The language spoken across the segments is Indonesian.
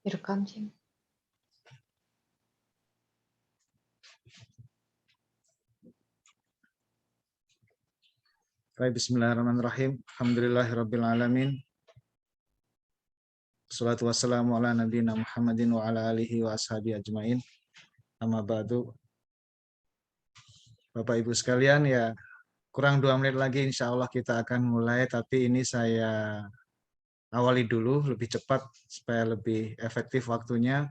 Direkam sih. Baik, bismillahirrahmanirrahim. Alhamdulillahirabbil alamin. Wassalatu wassalamu ala nabiyina Muhammadin wa ala alihi wa ashabi ajmain. Amma ba'du. Bapak Ibu sekalian, ya kurang 2 menit lagi insya Allah kita akan mulai, tapi ini saya awali dulu lebih cepat supaya lebih efektif waktunya.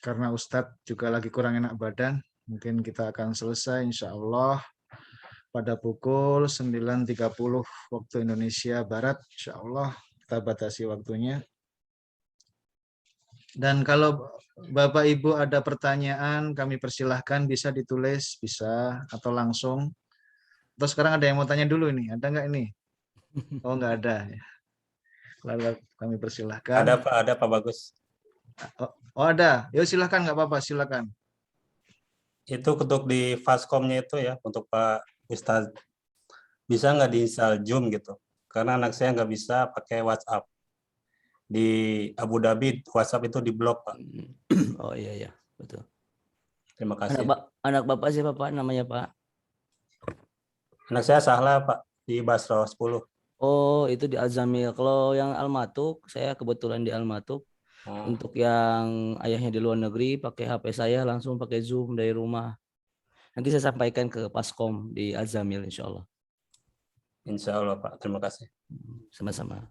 Karena Ustadz juga lagi kurang enak badan, mungkin kita akan selesai insya Allah pada pukul 9.30 waktu Indonesia Barat. Insya Allah kita batasi waktunya. Dan kalau Bapak Ibu ada pertanyaan, kami persilahkan bisa ditulis, bisa, atau langsung. Terus sekarang ada yang mau tanya dulu ini, ada nggak ini? Oh, nggak ada. Lalu kami persilahkan. Ada Pak Bagus. Oh ada, ya silahkan, nggak apa-apa, silakan. Itu untuk di Fascom-nya itu ya, untuk Pak Ustadz. Bisa nggak diinstal Zoom gitu? Karena anak saya nggak bisa pakai WhatsApp. Di Abu Dhabi, WhatsApp itu diblok, Pak. Oh iya, betul. Terima kasih. Anak Bapak siapa Pak namanya Pak? Anak saya Sahla, Pak, di Basra 10. Oh itu di Al-Zamil. Kalau yang Al-Matuk, saya kebetulan di Al-Matuk. Untuk yang ayahnya di luar negeri, pakai HP saya langsung pakai Zoom dari rumah. Nanti saya sampaikan ke Paskom di Al-Zamil insya Allah. Insya Allah Pak, terima kasih. Sama-sama.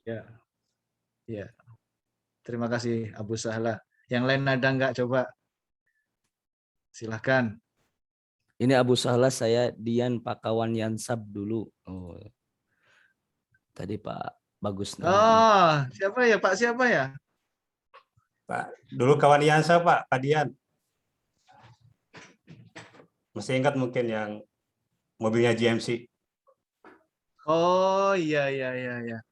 Ya. Terima kasih Abu Sahla. Yang lain ada nggak, coba? Silahkan. Ini Abu Sahla, saya Dian Pakawan Yansab dulu. Oh. Tadi Pak Bagus. Oh, siapa ya Pak? Siapa ya? Pak, dulu kawan Yansa Pak, Pak Dian. Masih ingat mungkin yang mobilnya GMC? Oh iya. Iya.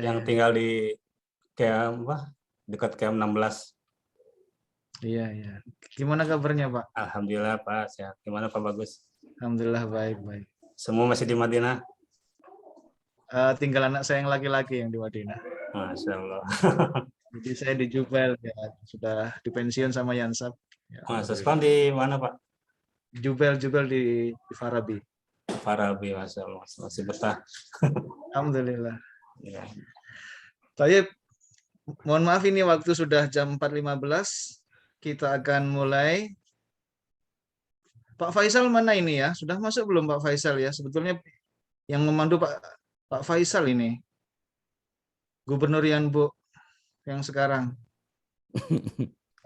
Yang tinggal di dekat camp 16. Iya. Gimana kabarnya Pak? Alhamdulillah Pak, sehat. Gimana Pak Bagus? Alhamdulillah baik. Semua masih di Madinah? Tinggal anak saya yang laki-laki yang di Madinah. Masya Allah. Jadi saya di Jubel, ya, sudah dipensiun sama Yansab. Ya, Mas Seskon di mana Pak? Jubel di Farabi. Farabi, Masya Allah. Masih betah. Alhamdulillah. Ya. Tayyib, mohon maaf ini waktu sudah jam 4.15. Kita akan mulai. Pak Faisal mana ini ya? Sudah masuk belum Pak Faisal ya? Sebetulnya yang memandu Pak Faisal ini. Gubernur Yanbu yang sekarang.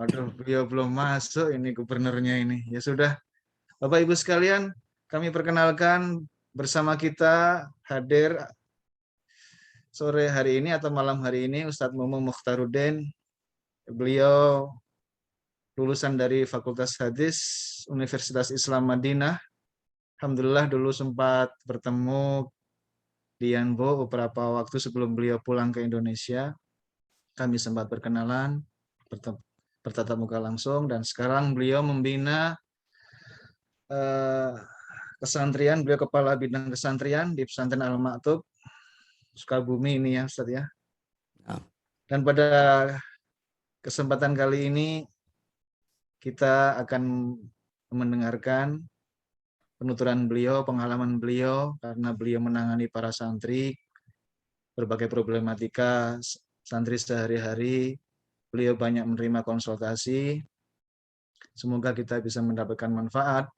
Aduh, beliau belum masuk ini gubernurnya ini. Ya sudah. Bapak Ibu sekalian, kami perkenalkan bersama kita hadir sore hari ini atau malam hari ini Ustadz Mumung Mukhtaruddin. Beliau lulusan dari Fakultas Hadis Universitas Islam Madinah. Alhamdulillah dulu sempat bertemu di Yanbo beberapa waktu sebelum beliau pulang ke Indonesia. Kami sempat berkenalan, bertatap muka langsung, dan sekarang beliau membina kesantриan, beliau kepala bidang kesantриan di pesantren Al-Maktub Sukabumi ini ya Ustaz ya. Dan pada kesempatan kali ini kita akan mendengarkan penuturan beliau, pengalaman beliau, karena beliau menangani para santri, berbagai problematika santri sehari-hari, beliau banyak menerima konsultasi. Semoga kita bisa mendapatkan manfaat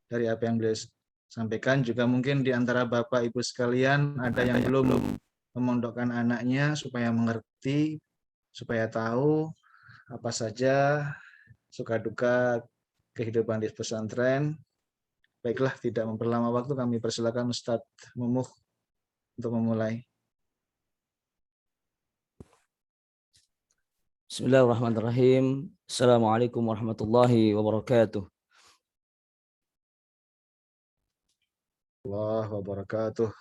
dari apa yang beliau sampaikan. Juga mungkin di antara Bapak Ibu sekalian ada yang belum memondokkan anaknya supaya mengerti, supaya tahu apa saja suka duka kehidupan di pesantren. Baiklah, tidak memperlama waktu, kami persilakan Ustadz Mumuh untuk memulai. Bismillahirrahmanirrahim. Assalamualaikum warahmatullahi wabarakatuh. Allahu wabarakatuh.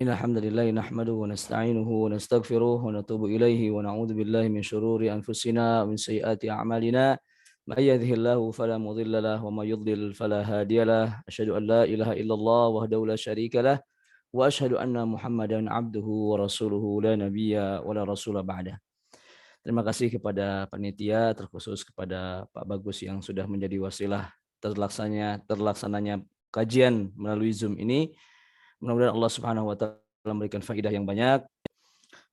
Innal hamdalillah nahmaduhu wa nasta'inuhu wa nastaghfiruh wa natubu ilaihi wa na'udzu billahi min syururi anfusina wa min sayyiati a'malina. May yahdihillahu fala mudilla lahu wa may yudlil fala hadiyalah. Asyhadu an la ilaha illallah wahdahu la syarika lah wa asyhadu anna Muhammadan abduhu wa rasuluhu la nabiyya wa la rasula ba'dah. Terima kasih kepada panitia, terkhusus kepada Pak Bagus yang sudah menjadi wasilah terlaksananya kajian melalui Zoom ini. Mudah-mudahan Allah Subhanahu wa taala memberikan faedah yang banyak.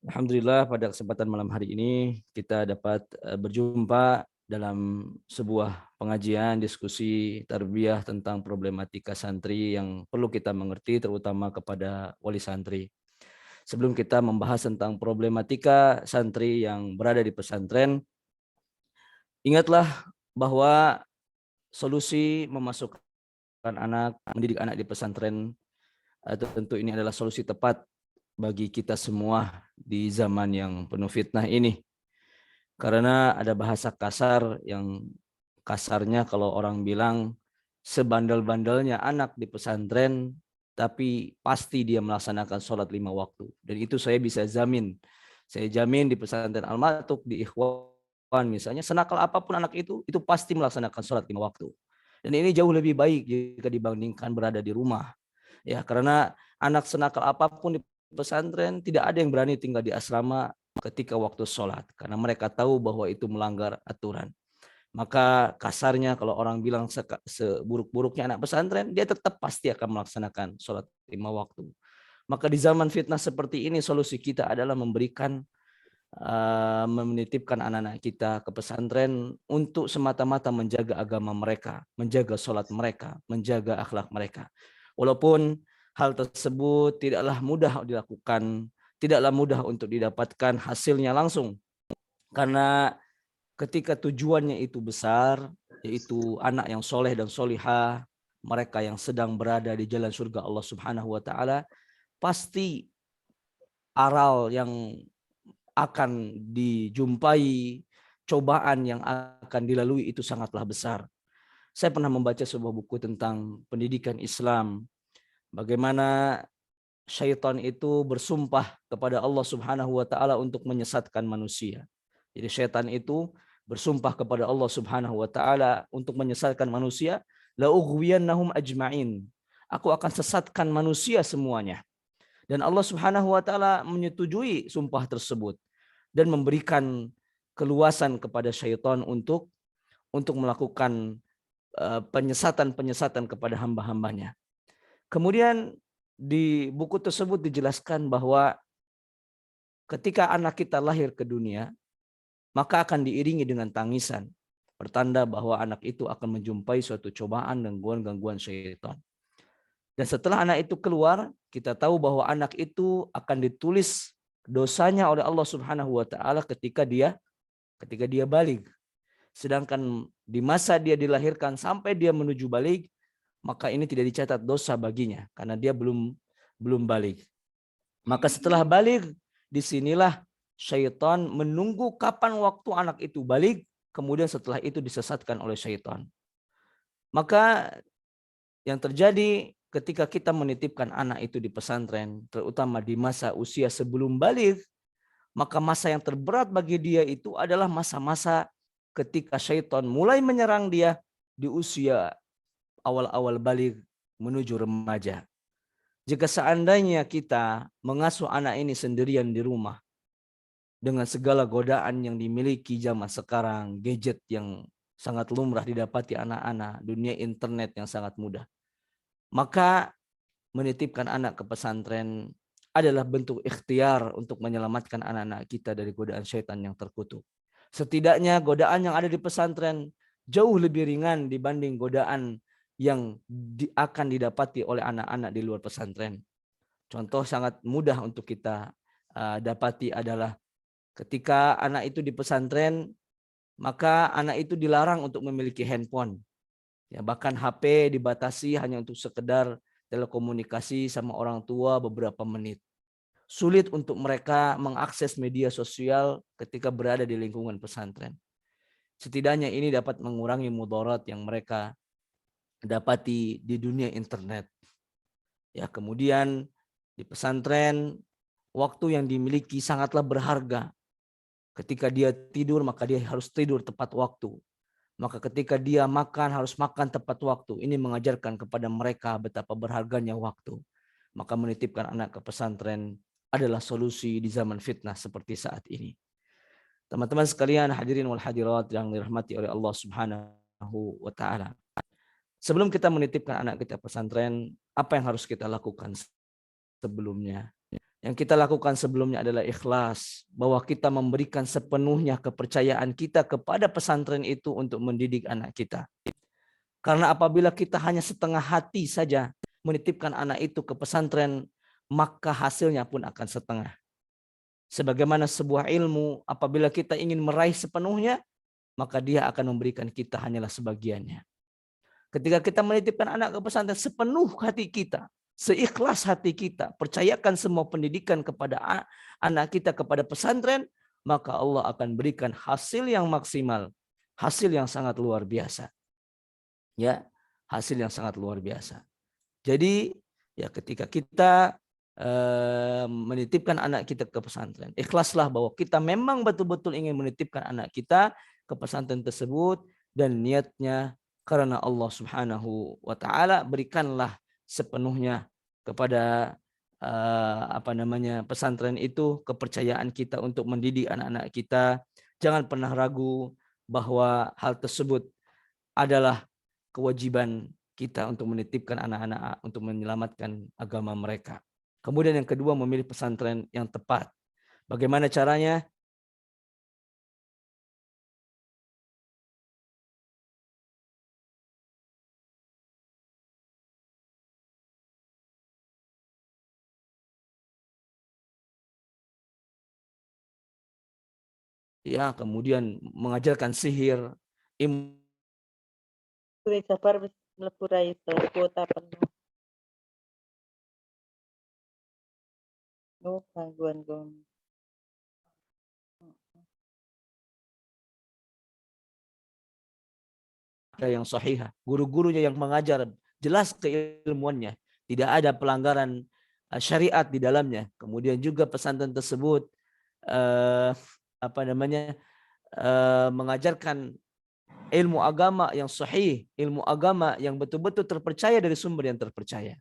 Alhamdulillah pada kesempatan malam hari ini kita dapat berjumpa dalam sebuah pengajian diskusi tarbiyah tentang problematika santri yang perlu kita mengerti, terutama kepada wali santri. Sebelum kita membahas tentang problematika santri yang berada di pesantren, ingatlah bahwa solusi memasukkan anak, mendidik anak di pesantren, tentu ini adalah solusi tepat bagi kita semua di zaman yang penuh fitnah ini. Karena ada bahasa kasar yang kasarnya kalau orang bilang sebandel-bandelnya anak di pesantren, tapi pasti dia melaksanakan sholat 5 waktu. Dan itu saya bisa jamin. Saya jamin di pesantren Al-Ma'tuk, di Ikhwan misalnya, senakal apapun anak itu pasti melaksanakan sholat 5 waktu. Dan ini jauh lebih baik jika dibandingkan berada di rumah. Ya, karena anak senakal apapun di pesantren, tidak ada yang berani tinggal di asrama ketika waktu sholat. Karena mereka tahu bahwa itu melanggar aturan. Maka kasarnya kalau orang bilang seburuk-buruknya anak pesantren, dia tetap pasti akan melaksanakan sholat 5 waktu. Maka di zaman fitnah seperti ini, solusi kita adalah menitipkan anak-anak kita ke pesantren untuk semata-mata menjaga agama mereka, menjaga sholat mereka, menjaga akhlak mereka. Walaupun hal tersebut tidaklah mudah dilakukan, tidaklah mudah untuk didapatkan hasilnya langsung. Karena ketika tujuannya itu besar, yaitu anak yang soleh dan solihah, mereka yang sedang berada di jalan surga Allah Subhanahu wa taala, pasti aral yang akan dijumpai, cobaan yang akan dilalui itu sangatlah besar. Saya pernah membaca sebuah buku tentang pendidikan Islam, bagaimana syaitan itu bersumpah kepada Allah Subhanahu wa taala untuk menyesatkan manusia. Jadi syaitan itu bersumpah kepada Allah Subhanahu wa taala untuk menyesatkan manusia, la ughwiyannahum ajma'in. Aku akan sesatkan manusia semuanya. Dan Allah Subhanahu wa taala menyetujui sumpah tersebut dan memberikan keluasan kepada syaitan untuk melakukan penyesatan kepada hamba-hambanya. Kemudian di buku tersebut dijelaskan bahwa ketika anak kita lahir ke dunia, maka akan diiringi dengan tangisan, pertanda bahwa anak itu akan menjumpai suatu cobaan dan gangguan syaitan. Dan setelah anak itu keluar, kita tahu bahwa anak itu akan ditulis dosanya oleh Allah Subhanahu wa taala ketika dia baligh. Sedangkan di masa dia dilahirkan sampai dia menuju baligh, maka ini tidak dicatat dosa baginya karena dia belum baligh. Maka setelah baligh, disinilah syaitan menunggu kapan waktu anak itu baligh, kemudian setelah itu disesatkan oleh syaitan. Maka yang terjadi ketika kita menitipkan anak itu di pesantren, terutama di masa usia sebelum baligh, maka masa yang terberat bagi dia itu adalah masa-masa ketika syaitan mulai menyerang dia di usia awal-awal baligh menuju remaja. Jika seandainya kita mengasuh anak ini sendirian di rumah, dengan segala godaan yang dimiliki zaman sekarang, gadget yang sangat lumrah didapati anak-anak, dunia internet yang sangat mudah, maka menitipkan anak ke pesantren adalah bentuk ikhtiar untuk menyelamatkan anak-anak kita dari godaan syaitan yang terkutuk. Setidaknya godaan yang ada di pesantren jauh lebih ringan dibanding godaan yang akan didapati oleh anak-anak di luar pesantren. Contoh sangat mudah untuk kita dapati adalah ketika anak itu di pesantren, maka anak itu dilarang untuk memiliki handphone. Ya, bahkan HP dibatasi hanya untuk sekedar telekomunikasi sama orang tua beberapa menit. Sulit untuk mereka mengakses media sosial ketika berada di lingkungan pesantren. Setidaknya ini dapat mengurangi mudarat yang mereka dapati di dunia internet. Ya, kemudian di pesantren waktu yang dimiliki sangatlah berharga. Ketika dia tidur, maka dia harus tidur tepat waktu. Maka ketika dia makan, harus makan tepat waktu. Ini mengajarkan kepada mereka betapa berharganya waktu. maka menitipkan anak ke pesantren adalah solusi di zaman fitnah seperti saat ini. Teman-teman sekalian, hadirin wal hadirat yang dirahmati oleh Allah Subhanahu wa taala. Sebelum kita menitipkan anak kita pesantren, apa yang harus kita lakukan sebelumnya? Yang kita lakukan sebelumnya adalah ikhlas, bahwa kita memberikan sepenuhnya kepercayaan kita kepada pesantren itu untuk mendidik anak kita. Karena apabila kita hanya setengah hati saja menitipkan anak itu ke pesantren, maka hasilnya pun akan setengah. Sebagaimana sebuah ilmu, apabila kita ingin meraih sepenuhnya, maka dia akan memberikan kita hanyalah sebagiannya. Ketika kita menitipkan anak ke pesantren sepenuh hati kita, seikhlas hati kita, percayakan semua pendidikan kepada anak kita kepada pesantren, maka Allah akan berikan hasil yang maksimal, hasil yang sangat luar biasa. Ya, hasil yang sangat luar biasa. Jadi, ya ketika kita menitipkan anak kita ke pesantren, ikhlaslah bahwa kita memang betul-betul ingin menitipkan anak kita ke pesantren tersebut dan niatnya karena Allah Subhanahu wa taala. Berikanlah sepenuhnya kepada pesantren itu kepercayaan kita untuk mendidik anak-anak kita. Jangan pernah ragu bahwa hal tersebut adalah kewajiban kita untuk menitipkan anak-anak untuk menyelamatkan agama mereka. Kemudian yang kedua, memilih pesantren yang tepat. Bagaimana caranya? Ya, kemudian mengajarkan sihir, Sabar mlebu ra iso kuota penuh. Oh, gangguan. yang sahihah, guru-gurunya yang mengajar jelas keilmuannya, tidak ada pelanggaran syariat di dalamnya. Kemudian juga pesantren tersebut mengajarkan ilmu agama yang sahih, ilmu agama yang betul-betul terpercaya dari sumber yang terpercaya.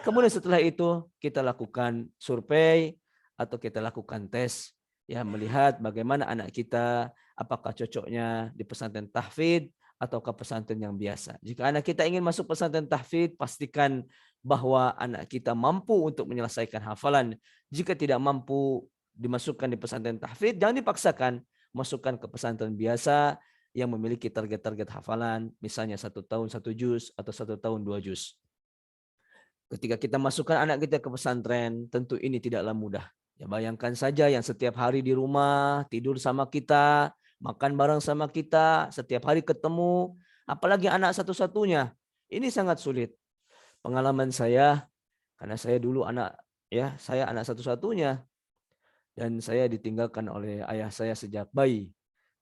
Kemudian setelah itu kita lakukan survei atau kita lakukan tes, ya, melihat bagaimana anak kita, apakah cocoknya di pesantren tahfidz atau ke pesantren yang biasa. Jika anak kita ingin masuk pesantren tahfidz, pastikan bahwa anak kita mampu untuk menyelesaikan hafalan. Jika tidak mampu dimasukkan di pesantren tahfidz, jangan dipaksakan, masukkan ke pesantren biasa yang memiliki target-target hafalan, misalnya 1 tahun 1 juz atau 1 tahun 2 juz. Ketika kita masukkan anak kita ke pesantren, tentu ini tidaklah mudah. Ya, bayangkan saja yang setiap hari di rumah, tidur sama kita, makan bareng sama kita, setiap hari ketemu, apalagi anak satu-satunya. Ini sangat sulit. Pengalaman saya, karena saya dulu saya anak satu-satunya, dan saya ditinggalkan oleh ayah saya sejak bayi,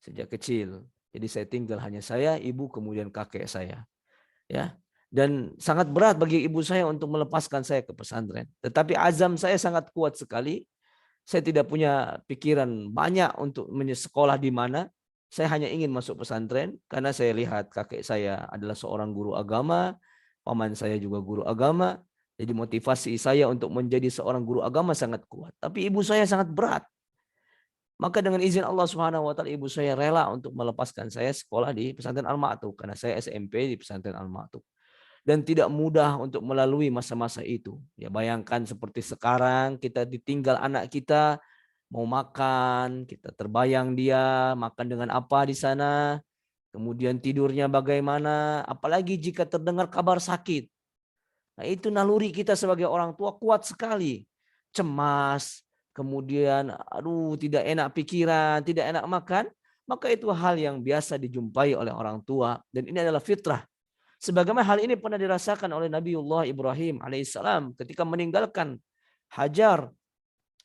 sejak kecil. Jadi saya tinggal hanya saya, ibu, kemudian kakek saya. Ya. Dan sangat berat bagi ibu saya untuk melepaskan saya ke pesantren. Tetapi azam saya sangat kuat sekali. Saya tidak punya pikiran banyak untuk sekolah di mana. Saya hanya ingin masuk pesantren karena saya lihat kakek saya adalah seorang guru agama, paman saya juga guru agama. Jadi motivasi saya untuk menjadi seorang guru agama sangat kuat. Tapi ibu saya sangat berat. Maka dengan izin Allah Subhanahu wa taala, ibu saya rela untuk melepaskan saya sekolah di pesantren Al-Ma'tub karena saya SMP di pesantren Al-Ma'tub. Dan tidak mudah untuk melalui masa-masa itu. Ya, bayangkan seperti sekarang kita ditinggal anak kita, mau makan, kita terbayang dia makan dengan apa di sana, kemudian tidurnya bagaimana, apalagi jika terdengar kabar sakit. Nah, itu naluri kita sebagai orang tua kuat sekali. Cemas, kemudian tidak enak pikiran, tidak enak makan, maka itu hal yang biasa dijumpai oleh orang tua dan ini adalah fitrah. Sebagaimana hal ini pernah dirasakan oleh Nabiullah Ibrahim alaihissalam ketika meninggalkan Hajar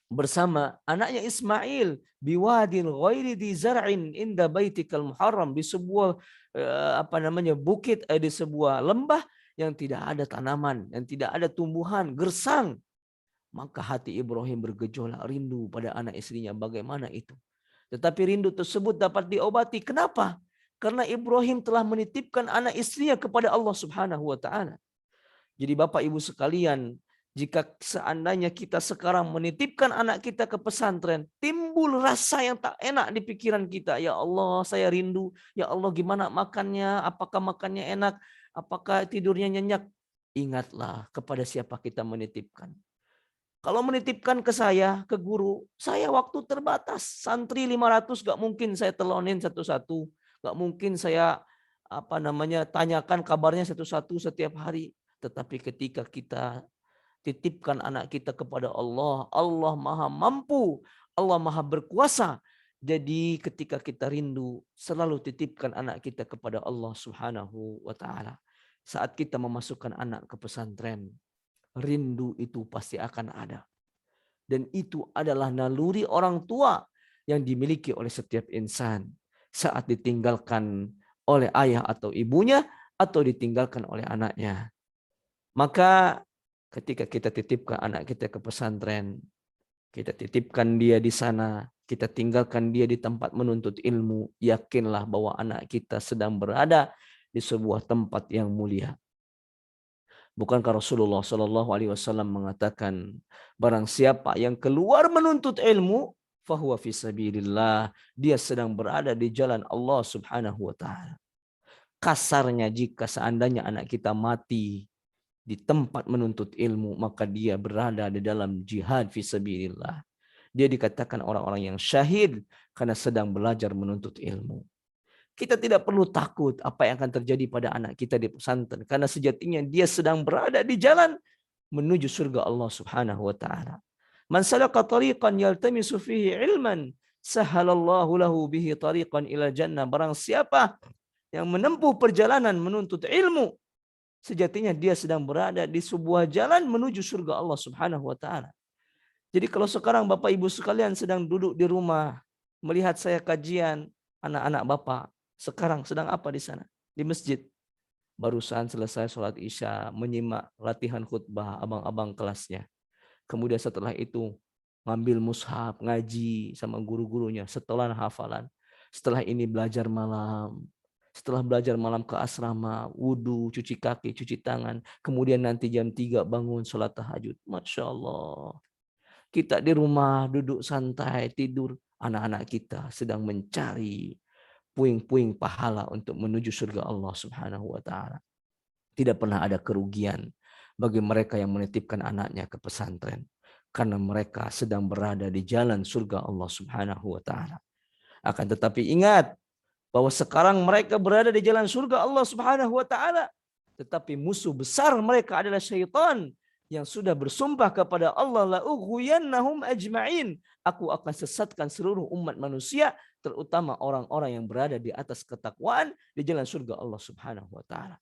bersama anaknya Ismail biwadin ghairi di zar'in inda baitikal muharram, di sebuah bukit, di sebuah lembah yang tidak ada tanaman, yang tidak ada tumbuhan, gersang. Maka hati Ibrahim bergejolak rindu pada anak istrinya. Bagaimana itu? Tetapi rindu tersebut dapat diobati. Kenapa? Karena Ibrahim telah menitipkan anak istrinya kepada Allah Subhanahu wa taala. Jadi Bapak Ibu sekalian, Jika seandainya kita sekarang menitipkan anak kita ke pesantren, timbul rasa yang tak enak di pikiran kita. Ya Allah, saya rindu. Ya Allah, gimana makannya? Apakah makannya enak? Apakah tidurnya nyenyak? Ingatlah kepada siapa kita menitipkan. Kalau menitipkan ke saya, ke guru, saya waktu terbatas. Santri 500 gak mungkin saya telonin satu-satu. Gak mungkin saya tanyakan kabarnya satu-satu setiap hari. Tetapi ketika kita titipkan anak kita kepada Allah, Allah Maha Mampu, Allah Maha Berkuasa. Jadi ketika kita rindu, selalu titipkan anak kita kepada Allah Subhanahu wa taala. Saat kita memasukkan anak ke pesantren, rindu itu pasti akan ada. Dan itu adalah naluri orang tua yang dimiliki oleh setiap insan saat ditinggalkan oleh ayah atau ibunya atau ditinggalkan oleh anaknya. Maka ketika kita titipkan anak kita ke pesantren, kita titipkan dia di sana, kita tinggalkan dia di tempat menuntut ilmu, yakinlah bahwa anak kita sedang berada di sebuah tempat yang mulia. Bukankah Rasulullah SAW mengatakan, barang siapa yang keluar menuntut ilmu, fahuwa fi sabilillah, dia sedang berada di jalan Allah Subhanahu wa taala. Kasarnya, jika seandainya anak kita mati di tempat menuntut ilmu, maka dia berada di dalam jihad fisabilillah. Dia dikatakan orang-orang yang syahid karena sedang belajar menuntut ilmu. Kita tidak perlu takut apa yang akan terjadi pada anak kita di pesantren, karena sejatinya dia sedang berada di jalan menuju surga Allah Subhanahu wa taala. Man salaka tariqan yaltamisu fihi ilman, sahalallahu lahu bihi tariqan ila jannah. Barang siapa yang menempuh perjalanan menuntut ilmu, sejatinya dia sedang berada di sebuah jalan menuju surga Allah Subhanahu wa taala. Jadi kalau sekarang Bapak Ibu sekalian sedang duduk di rumah melihat saya kajian, anak-anak Bapak sekarang sedang apa di sana? Di masjid. Barusan selesai sholat Isya, menyimak latihan khutbah abang-abang kelasnya. Kemudian setelah itu ngambil mushaf, ngaji sama guru-gurunya, setelah hafalan. Setelah ini belajar malam. Setelah belajar malam ke asrama, wudhu, cuci kaki, cuci tangan. Kemudian nanti jam 3 bangun sholat tahajud. Masya Allah. Kita di rumah duduk santai, tidur. Anak-anak kita sedang mencari puing-puing pahala untuk menuju surga Allah Subhanahu wa taala. Tidak pernah ada kerugian bagi mereka yang menitipkan anaknya ke pesantren, karena mereka sedang berada di jalan surga Allah Subhanahu wa taala. Akan tetapi ingat bahwa sekarang mereka berada di jalan surga Allah Subhanahu wa taala, tetapi musuh besar mereka adalah syaitan yang sudah bersumpah kepada Allah, la ughwiyannahum ajma'in, aku akan sesatkan seluruh umat manusia, terutama orang-orang yang berada di atas ketakwaan di jalan surga Allah Subhanahu wa taala.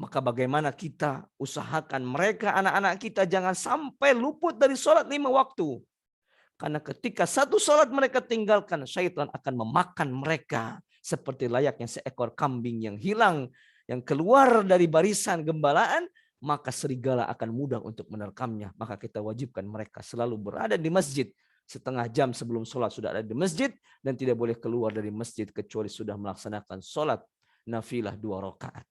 Maka bagaimana kita usahakan mereka, anak-anak kita jangan sampai luput dari sholat 5 waktu. Karena ketika satu sholat mereka tinggalkan, syaitan akan memakan mereka seperti layaknya seekor kambing yang hilang, yang keluar dari barisan gembalaan, maka serigala akan mudah untuk menerkamnya. Maka kita wajibkan mereka selalu berada di masjid. Setengah jam sebelum sholat sudah ada di masjid, dan tidak boleh keluar dari masjid kecuali sudah melaksanakan sholat nafilah 2 rakaat.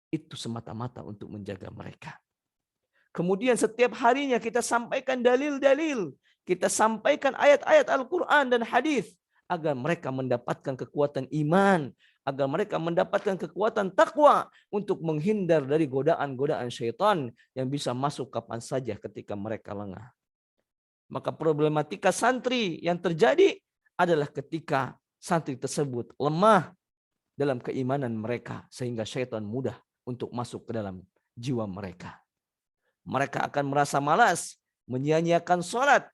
Itu semata-mata untuk menjaga mereka. Kemudian setiap harinya kita sampaikan dalil-dalil. Kita sampaikan ayat-ayat Al-Quran dan hadis agar mereka mendapatkan kekuatan iman, agar mereka mendapatkan kekuatan takwa untuk menghindar dari godaan-godaan syaitan yang bisa masuk kapan saja ketika mereka lengah. Maka problematika santri yang terjadi adalah ketika santri tersebut lemah dalam keimanan mereka, sehingga syaitan mudah untuk masuk ke dalam jiwa mereka. Mereka akan merasa malas, menyia-nyiakan sholat.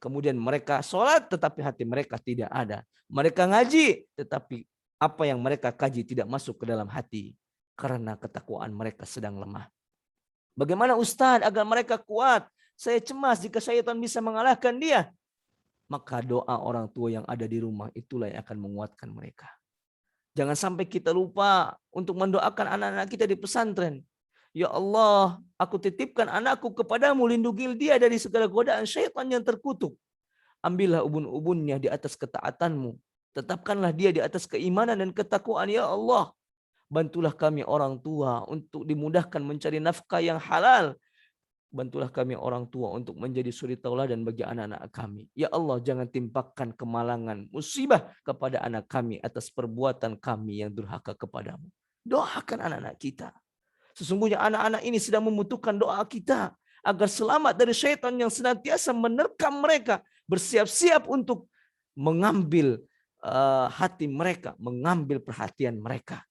Kemudian mereka sholat tetapi hati mereka tidak ada. Mereka ngaji tetapi apa yang mereka kaji tidak masuk ke dalam hati, karena ketakwaan mereka sedang lemah. Bagaimana Ustaz agar mereka kuat? Saya cemas jika syaitan bisa mengalahkan dia. Maka doa orang tua yang ada di rumah itulah yang akan menguatkan mereka. Jangan sampai kita lupa untuk mendoakan anak-anak kita di pesantren. Ya Allah, aku titipkan anakku kepadamu, lindungi dia dari segala godaan syaitan yang terkutuk. Ambillah ubun-ubunnya di atas ketaatanmu. Tetapkanlah dia di atas keimanan dan ketakwaan, ya Allah. Bantulah kami orang tua untuk dimudahkan mencari nafkah yang halal. bantulah kami orang tua untuk menjadi suri tauladan bagi anak-anak kami. Ya Allah, jangan timpakan kemalangan, musibah kepada anak kami atas perbuatan kami yang durhaka kepadamu. Doakan anak-anak kita. Sesungguhnya anak-anak ini sedang membutuhkan doa kita agar selamat dari syaitan yang senantiasa menerkam mereka, bersiap-siap untuk mengambil hati mereka, mengambil perhatian mereka.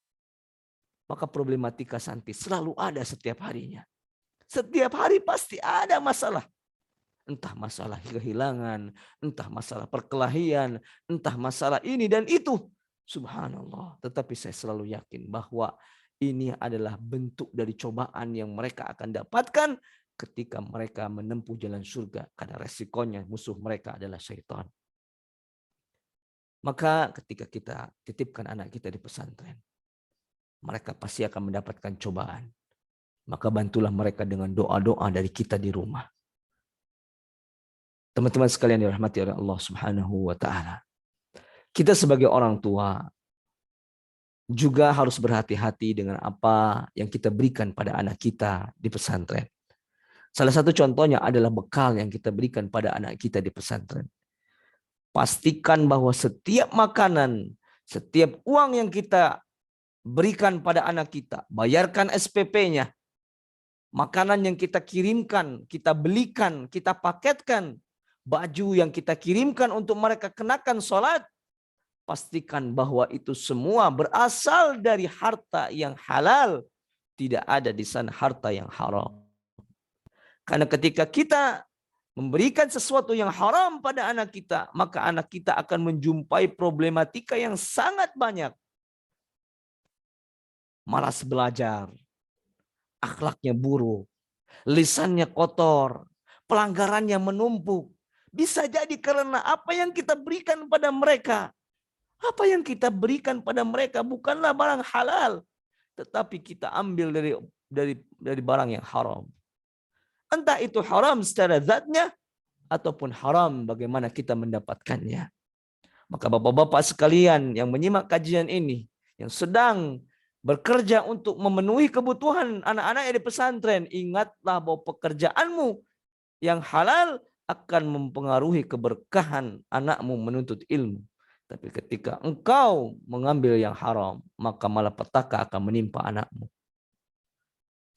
Maka problematika santri selalu ada setiap harinya. Setiap hari pasti ada masalah. Entah masalah kehilangan, entah masalah perkelahian, entah masalah ini dan itu. Subhanallah. Tetapi saya selalu yakin bahwa ini adalah bentuk dari cobaan yang mereka akan dapatkan ketika mereka menempuh jalan surga. Karena resikonya musuh mereka adalah syaitan. Maka ketika kita titipkan anak kita di pesantren, mereka pasti akan mendapatkan cobaan. Maka bantulah mereka dengan doa-doa dari kita di rumah. Teman-teman sekalian dirahmati oleh Allah Subhanahu wa taala. Kita sebagai orang tua juga harus berhati-hati dengan apa yang kita berikan pada anak kita di pesantren. Salah satu contohnya adalah bekal yang kita berikan pada anak kita di pesantren. Pastikan bahwa setiap makanan, setiap uang yang kita berikan pada anak kita, bayarkan SPP-nya, makanan yang kita kirimkan, kita belikan, kita paketkan, baju yang kita kirimkan untuk mereka kenakan sholat, pastikan bahwa itu semua berasal dari harta yang halal. Tidak ada di sana harta yang haram. Karena ketika kita memberikan sesuatu yang haram pada anak kita, maka anak kita akan menjumpai problematika yang sangat banyak. Malas belajar, akhlaknya buruk, lisannya kotor, pelanggarannya menumpuk. Bisa jadi karena apa yang kita berikan pada mereka. Apa yang kita berikan pada mereka bukanlah barang halal, tetapi kita ambil dari barang yang haram. Entah itu haram secara zatnya ataupun haram bagaimana kita mendapatkannya. Maka bapak-bapak sekalian yang menyimak kajian ini, yang sedang bekerja untuk memenuhi kebutuhan anak-anak di pesantren, ingatlah bahwa pekerjaanmu yang halal akan mempengaruhi keberkahan anakmu menuntut ilmu. Tapi ketika engkau mengambil yang haram, maka malapetaka akan menimpa anakmu.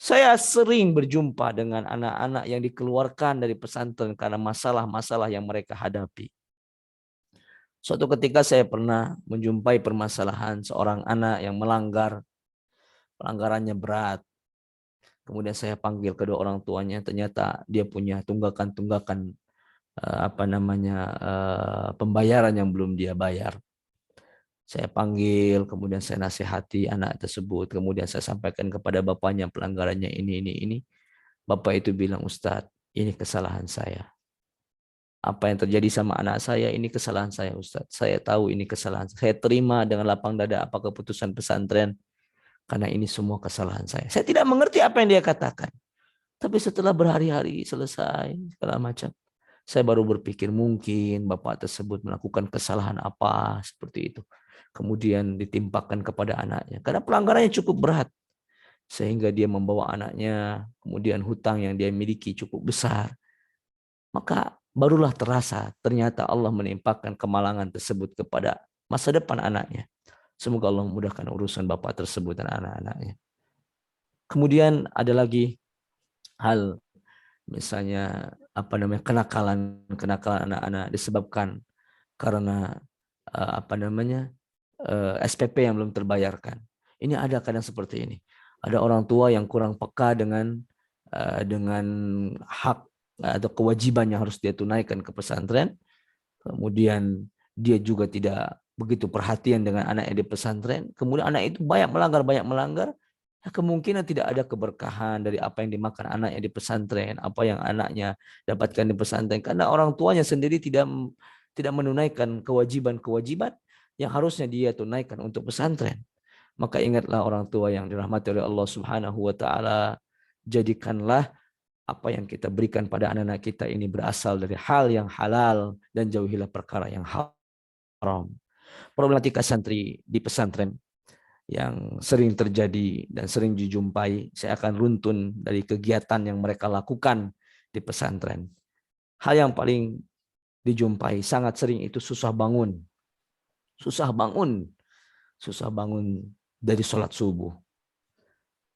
Saya sering berjumpa dengan anak-anak yang dikeluarkan dari pesantren karena masalah-masalah yang mereka hadapi. Suatu ketika saya pernah menjumpai permasalahan seorang anak yang pelanggarannya berat. Kemudian saya panggil kedua orang tuanya, ternyata dia punya tunggakan-tunggakan pembayaran yang belum dia bayar. Saya panggil, kemudian saya nasihati anak tersebut, kemudian saya sampaikan kepada bapaknya pelanggarannya ini. Bapak itu bilang, Ustadz, ini kesalahan saya. Apa yang terjadi sama anak saya, ini kesalahan saya, Ustadz. Saya tahu ini kesalahan saya. Saya terima dengan lapang dada apa keputusan pesantren. Karena ini semua kesalahan saya. Saya tidak mengerti apa yang dia katakan. Tapi setelah berhari-hari selesai, segala macam, saya baru berpikir mungkin bapak tersebut melakukan kesalahan apa seperti itu. Kemudian ditimpakan kepada anaknya. Karena pelanggarannya cukup berat. Sehingga dia membawa anaknya, kemudian hutang yang dia miliki cukup besar. Maka barulah terasa ternyata Allah menimpakan kemalangan tersebut kepada masa depan anaknya. Semoga Allah memudahkan urusan bapak tersebut dan anak-anaknya. Kemudian ada lagi hal misalnya kenakalan anak-anak disebabkan karena SPP yang belum terbayarkan. Ini ada kadang seperti ini. Ada orang tua yang kurang peka dengan hak atau kewajiban yang harus dia tunaikan ke pesantren. Kemudian dia juga tidak begitu perhatian dengan anaknya di pesantren. Kemudian anak itu banyak melanggar. Kemungkinan tidak ada keberkahan dari apa yang dimakan anaknya di pesantren, apa yang anaknya dapatkan di pesantren. Karena orang tuanya sendiri tidak menunaikan kewajiban-kewajiban yang harusnya dia tunaikan untuk pesantren. Maka ingatlah orang tua yang dirahmati oleh Allah Subhanahu wa taala, jadikanlah apa yang kita berikan pada anak-anak kita ini berasal dari hal yang halal dan jauhilah perkara yang haram. Problematika santri di pesantren yang sering terjadi dan sering dijumpai, saya akan runtun dari kegiatan yang mereka lakukan di pesantren. Hal yang paling dijumpai sangat sering itu susah bangun. Susah bangun dari sholat subuh.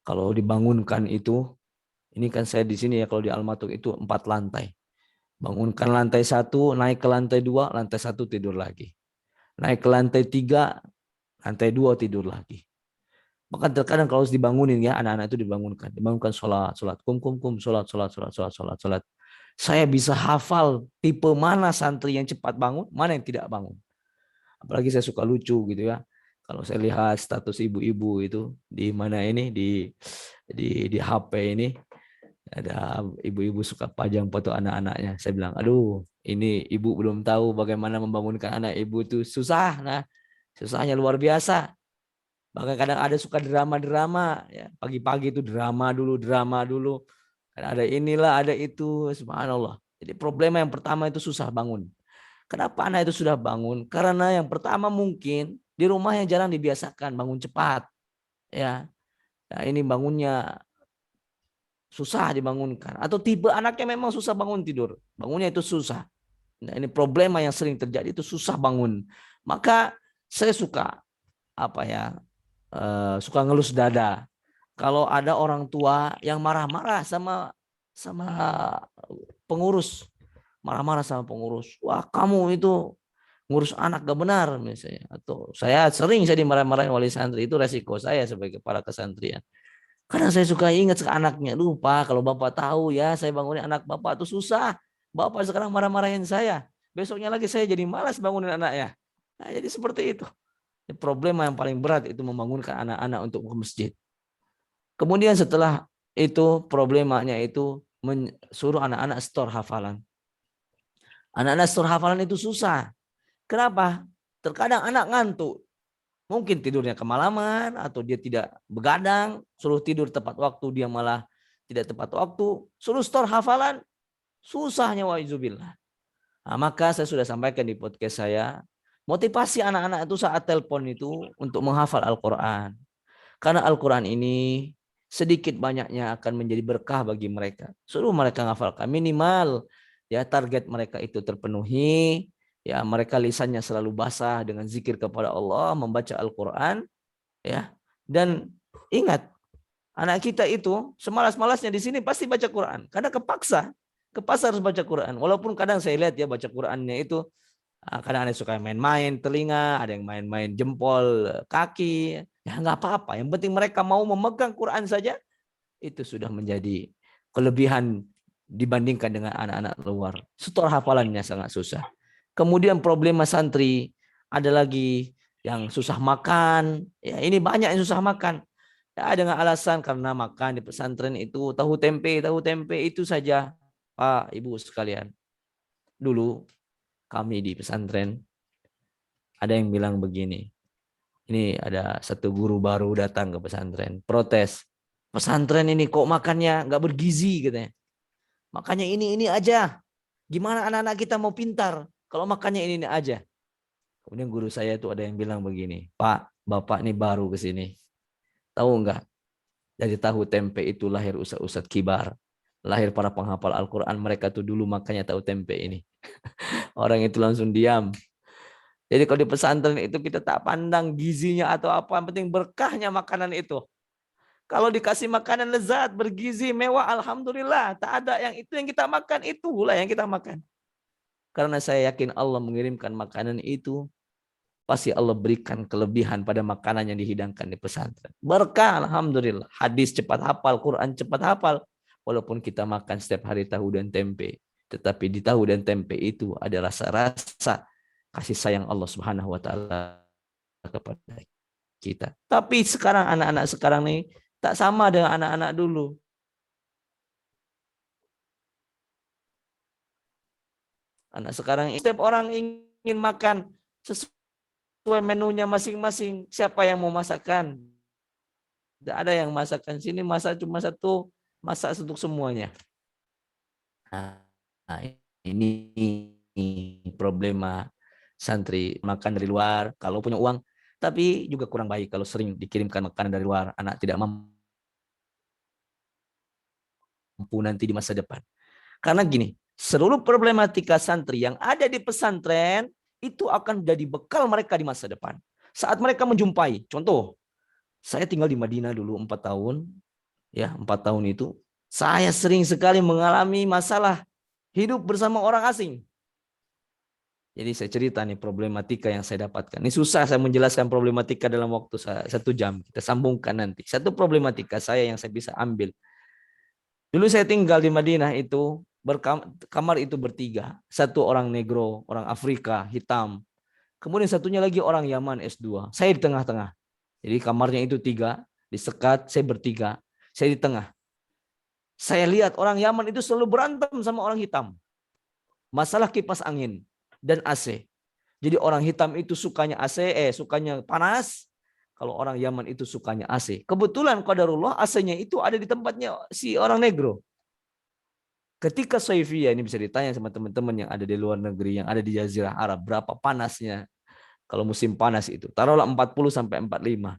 Kalau dibangunkan itu, ini kan saya di sini ya, kalau di Al-Matuk itu 4 lantai. Bangunkan lantai 1, naik ke lantai 2, lantai 1 tidur lagi. Naik ke lantai 3, lantai 2 tidur lagi. Maka terkadang kalau harus dibangunin ya, anak-anak itu dibangunkan sholat, sholat. Saya bisa hafal tipe mana santri yang cepat bangun, mana yang tidak bangun. Apalagi saya suka lucu gitu ya. Kalau saya lihat status ibu-ibu itu di mana ini di HP ini, ada ibu-ibu suka pajang foto anak-anaknya. Saya bilang, aduh, ini ibu belum tahu bagaimana membangunkan anak ibu itu susah. Nah, susahnya luar biasa. Bahkan kadang ada suka drama-drama. Ya. Pagi-pagi itu drama dulu. Kadang ada inilah, ada itu. Subhanallah. Jadi problema yang pertama itu susah bangun. Kenapa anak itu sudah bangun? Karena yang pertama mungkin di rumah yang jarang dibiasakan bangun cepat. Ya, nah, ini bangunnya susah dibangunkan. Atau tipe anaknya memang susah bangun tidur. Bangunnya itu susah. Nah, ini problema yang sering terjadi itu susah bangun. Maka saya suka suka ngelus dada. Kalau ada orang tua yang marah-marah sama pengurus. Marah-marah sama pengurus. Wah, kamu itu ngurus anak gak benar misalnya. Atau saya dimarahin wali santri, itu resiko saya sebagai kepala kesantrian. Kadang saya suka ingat ke anaknya, lupa kalau bapak tahu ya saya bangunin anak bapak itu susah. Bapak sekarang marah-marahin saya. Besoknya lagi saya jadi malas bangunin anaknya. Nah, jadi seperti itu. Problema yang paling berat itu membangunkan anak-anak untuk ke masjid. Kemudian setelah itu problemanya itu suruh anak-anak store hafalan. Anak-anak store hafalan itu susah. Kenapa? Terkadang anak ngantuk. Mungkin tidurnya kemalaman atau dia tidak begadang. Suruh tidur tepat waktu, dia malah tidak tepat waktu. Suruh store hafalan, susahnya wa'idzubillah. Nah, maka saya sudah sampaikan di podcast saya, motivasi anak-anak itu saat telepon itu untuk menghafal Al-Quran. Karena Al-Quran ini sedikit banyaknya akan menjadi berkah bagi mereka. Suruh mereka menghafalkan minimal ya target mereka itu terpenuhi. Ya, mereka lisannya selalu basah dengan zikir kepada Allah, membaca Al-Quran, ya. Dan ingat, anak kita itu semalas-malasnya di sini pasti baca Quran, karena kepaksa harus baca Quran. Walaupun kadang saya lihat ya baca Qurannya itu, kadang ada suka main-main telinga, ada yang main-main jempol kaki, ya nggak apa-apa. Yang penting mereka mau memegang Quran saja, itu sudah menjadi kelebihan dibandingkan dengan anak-anak luar. Setor hafalannya sangat susah. Kemudian problema santri ada lagi yang susah makan. Ya, ini banyak yang susah makan. Ya, dengan alasan karena makan di pesantren itu tahu tempe itu saja. Pak, Ibu sekalian. Dulu kami di pesantren ada yang bilang begini. Ini ada satu guru baru datang ke pesantren, protes. Pesantren ini kok makannya nggak bergizi katanya. Makanya ini aja. Gimana anak-anak kita mau pintar? Kalau makannya ini aja. Kemudian guru saya itu ada yang bilang begini, Pak, Bapak ini baru ke sini. Tahu enggak? Dari tahu tempe itu lahir ustaz-ustaz kibar. Lahir para penghafal Al-Quran. Mereka tuh dulu makannya tahu tempe ini. Orang itu langsung diam. Jadi kalau di pesantren itu kita tak pandang gizinya atau apa. Yang penting berkahnya makanan itu. Kalau dikasih makanan lezat, bergizi, mewah, alhamdulillah. Tak ada yang itu yang kita makan, itulah yang kita makan. Karena saya yakin Allah mengirimkan makanan itu, pasti Allah berikan kelebihan pada makanan yang dihidangkan di pesantren. Berkah, alhamdulillah. Hadis cepat hafal, Quran cepat hafal. Walaupun kita makan setiap hari tahu dan tempe, tetapi di tahu dan tempe itu ada rasa-rasa kasih sayang Allah Subhanahu wa taala kepada kita. Tapi sekarang anak-anak sekarang nih tak sama dengan anak-anak dulu. Anak sekarang setiap orang ingin makan sesuai menunya masing-masing. Siapa yang mau masakan? Tidak ada yang masakan. Sini masak cuma satu, masak untuk semuanya. Nah, ini problema santri makan dari luar. Kalau punya uang, Tapi juga kurang baik kalau sering dikirimkan makanan dari luar, anak tidak mampu nanti di masa depan. Karena gini, seluruh problematika santri yang ada di pesantren itu akan jadi bekal mereka di masa depan. Saat mereka menjumpai, contoh, saya tinggal di Madinah dulu 4 tahun, ya 4 tahun itu, saya sering sekali mengalami masalah hidup bersama orang asing. Jadi saya cerita nih problematika yang saya dapatkan. Ini susah saya menjelaskan problematika dalam waktu 1 jam. Kita sambungkan nanti. Satu problematika saya yang saya bisa ambil. Dulu saya tinggal di Madinah itu, kamar itu bertiga. Satu orang negro, orang Afrika, hitam. Kemudian satunya lagi orang Yaman S2. Saya di tengah-tengah. Jadi kamarnya itu 3, disekat, saya bertiga. Saya di tengah. Saya lihat orang Yaman itu selalu berantem sama orang hitam. Masalah kipas angin dan AC. Jadi orang hitam itu sukanya AC, sukanya panas. Kalau orang Yaman itu sukanya AC. Kebetulan qadarullah AC-nya itu ada di tempatnya si orang negro. Ketika Saifiyah, ini bisa ditanya sama teman-teman yang ada di luar negeri, yang ada di Jazirah Arab, berapa panasnya kalau musim panas itu. Taruhlah 40 sampai 45.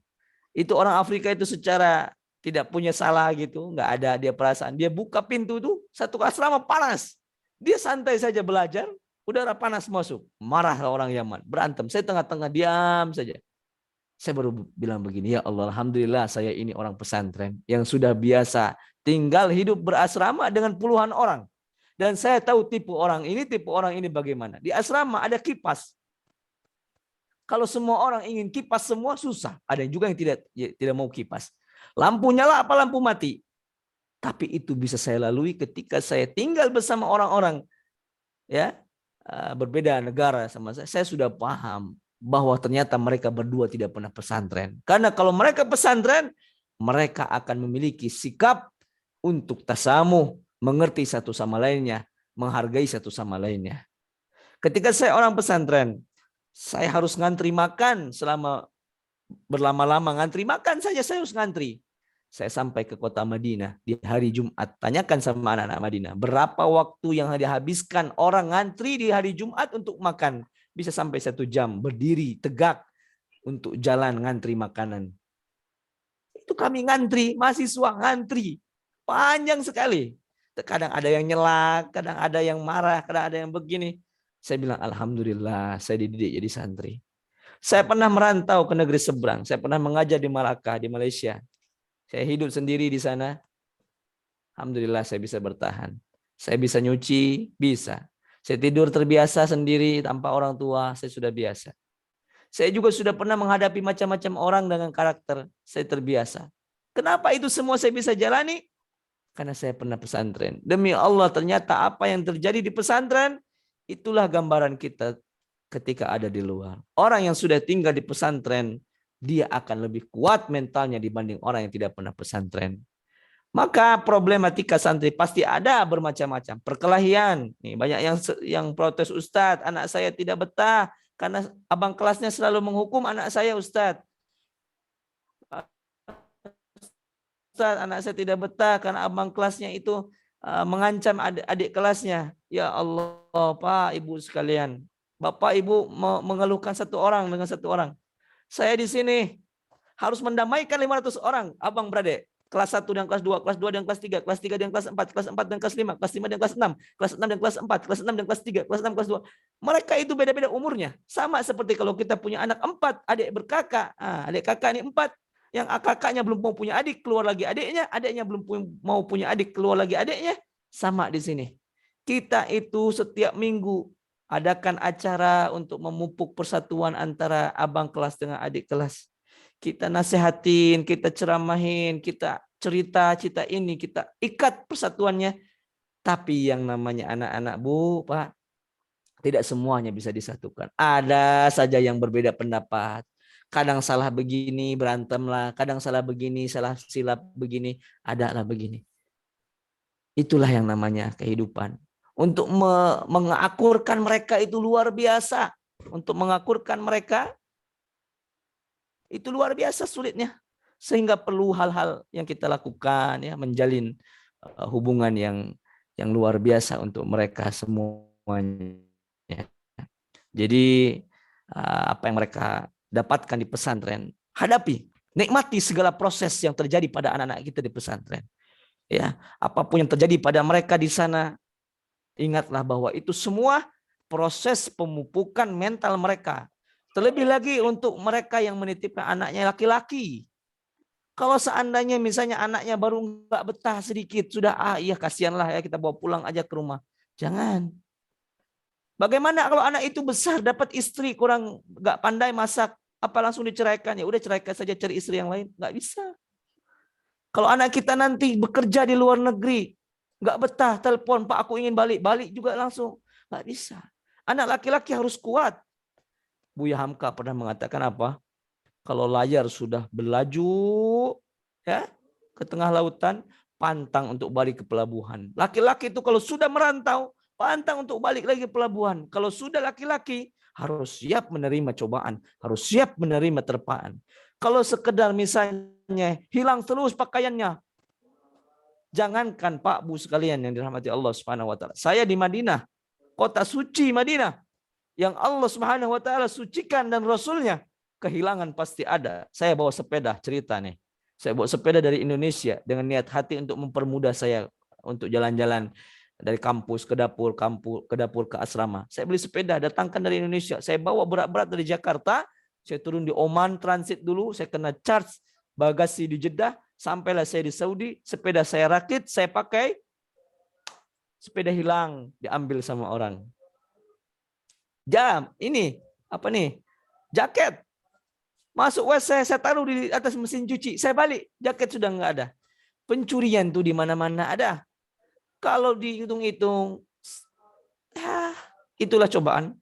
Itu orang Afrika itu secara tidak punya salah gitu, nggak ada dia perasaan. Dia buka pintu tuh, satu asrama panas. Dia santai saja belajar, udara panas masuk. Marah orang Yaman, berantem. Saya tengah-tengah diam saja. Saya baru bilang begini, ya Allah, alhamdulillah saya ini orang pesantren yang sudah biasa tinggal hidup berasrama dengan puluhan orang. Dan saya tahu tipe orang ini bagaimana. Di asrama ada kipas. Kalau semua orang ingin kipas semua susah. Ada juga yang tidak mau kipas. Lampu nyala apa lampu mati. Tapi itu bisa saya lalui ketika saya tinggal bersama orang-orang ya berbeda negara sama saya. Saya sudah paham bahwa ternyata mereka berdua tidak pernah pesantren. Karena kalau mereka pesantren, mereka akan memiliki sikap untuk tasamuh, mengerti satu sama lainnya, menghargai satu sama lainnya. Ketika saya orang pesantren, saya harus ngantri makan selama berlama-lama, ngantri makan saja saya harus ngantri. Saya sampai ke kota Madinah di hari Jumat. Tanyakan sama anak-anak Madinah, berapa waktu yang dihabiskan orang ngantri di hari Jumat untuk makan? Bisa sampai 1 jam berdiri tegak untuk jalan ngantri makanan. Itu kami ngantri, mahasiswa ngantri. Panjang sekali. Kadang ada yang nyelak, kadang ada yang marah, kadang ada yang begini. Saya bilang, alhamdulillah saya dididik jadi santri. Saya pernah merantau ke negeri seberang. Saya pernah mengajar di Malaka, di Malaysia. Saya hidup sendiri di sana. Alhamdulillah saya bisa bertahan. Saya bisa nyuci, bisa. Saya tidur terbiasa sendiri tanpa orang tua, saya sudah biasa. Saya juga sudah pernah menghadapi macam-macam orang dengan karakter, saya terbiasa. Kenapa itu semua saya bisa jalani? Karena saya pernah pesantren. Demi Allah ternyata apa yang terjadi di pesantren, itulah gambaran kita ketika ada di luar. Orang yang sudah tinggal di pesantren, dia akan lebih kuat mentalnya dibanding orang yang tidak pernah pesantren. Maka problematika santri pasti ada bermacam-macam. Perkelahian, nih banyak yang protes, Ustadz, anak saya tidak betah karena abang kelasnya selalu menghukum anak saya, Ustadz. Ustadz, anak saya tidak betah karena abang kelasnya itu mengancam adik kelasnya. Ya Allah, Pak, Ibu sekalian, Bapak Ibu mengeluhkan satu orang dengan satu orang. Saya di sini harus mendamaikan 500 orang, abang beradik. Kelas 1 dan kelas 2, kelas 2 dan kelas 3, kelas 3 dan kelas 4, kelas 4 dan kelas 5, kelas 5 dan kelas 6, kelas 6 dan kelas 4, kelas 6 dan kelas 3, kelas 6 kelas 2. Mereka itu beda-beda umurnya. Sama seperti kalau kita punya anak 4, adik berkakak. Adik kakak ini 4, yang kakaknya belum mau punya adik, keluar lagi adiknya, adiknya belum mau punya adik, keluar lagi adiknya. Sama di sini. Kita itu setiap minggu adakan acara untuk memupuk persatuan antara abang kelas dengan adik kelas. Kita nasihatin, kita ceramahin, kita cerita ini, kita ikat persatuannya. Tapi yang namanya anak-anak, Bu, Pak, tidak semuanya bisa disatukan. Ada saja yang berbeda pendapat. Kadang salah begini, berantemlah. Kadang salah begini, salah silap begini, adalah begini. Itulah yang namanya kehidupan. Untuk mengakurkan mereka itu luar biasa. Untuk mengakurkan mereka itu luar biasa sulitnya, sehingga perlu hal-hal yang kita lakukan ya, menjalin hubungan yang luar biasa untuk mereka semuanya. Jadi apa yang mereka dapatkan di pesantren, hadapi, nikmati segala proses yang terjadi pada anak-anak kita di pesantren. Ya, apapun yang terjadi pada mereka di sana, ingatlah bahwa itu semua proses pemupukan mental mereka. Terlebih lagi untuk mereka yang menitipkan anaknya laki-laki. Kalau seandainya misalnya anaknya baru nggak betah sedikit, sudah iya kasihanlah ya kita bawa pulang aja ke rumah. Jangan. Bagaimana kalau anak itu besar dapat istri kurang nggak pandai masak, apa langsung diceraikan? Ya udah ceraikan saja, cari istri yang lain. Nggak bisa. Kalau anak kita nanti bekerja di luar negeri, nggak betah, telepon, Pak aku ingin balik, balik juga langsung. Nggak bisa. Anak laki-laki harus kuat. Buya Hamka pernah mengatakan apa? Kalau layar sudah berlaju ya ke tengah lautan, pantang untuk balik ke pelabuhan. Laki-laki itu kalau sudah merantau, pantang untuk balik lagi ke pelabuhan. Kalau sudah laki-laki, harus siap menerima cobaan, harus siap menerima terpaan. Kalau sekedar misalnya hilang terus pakaiannya, jangankan Pak Bu sekalian yang dirahmati Allah Subhanahu wa taala. Saya di Madinah, kota suci Madinah, yang Allah Subhanahu wa taala sucikan dan Rasulnya, kehilangan pasti ada. Saya bawa sepeda, cerita nih. Saya bawa sepeda dari Indonesia dengan niat hati untuk mempermudah saya untuk jalan-jalan dari kampus ke dapur, ke asrama. Saya beli sepeda, datangkan dari Indonesia. Saya bawa berat-berat dari Jakarta. Saya turun di Oman, transit dulu. Saya kena charge bagasi di Jeddah. Sampailah saya di Saudi. Sepeda saya rakit, saya pakai. Sepeda hilang, diambil sama orang. Jam, ini apa nih? Jaket. Masuk WC, saya taruh di atas mesin cuci. Saya balik, jaket sudah nggak ada. Pencurian tuh di mana-mana ada. Kalau dihitung-hitung, ya, itulah cobaan.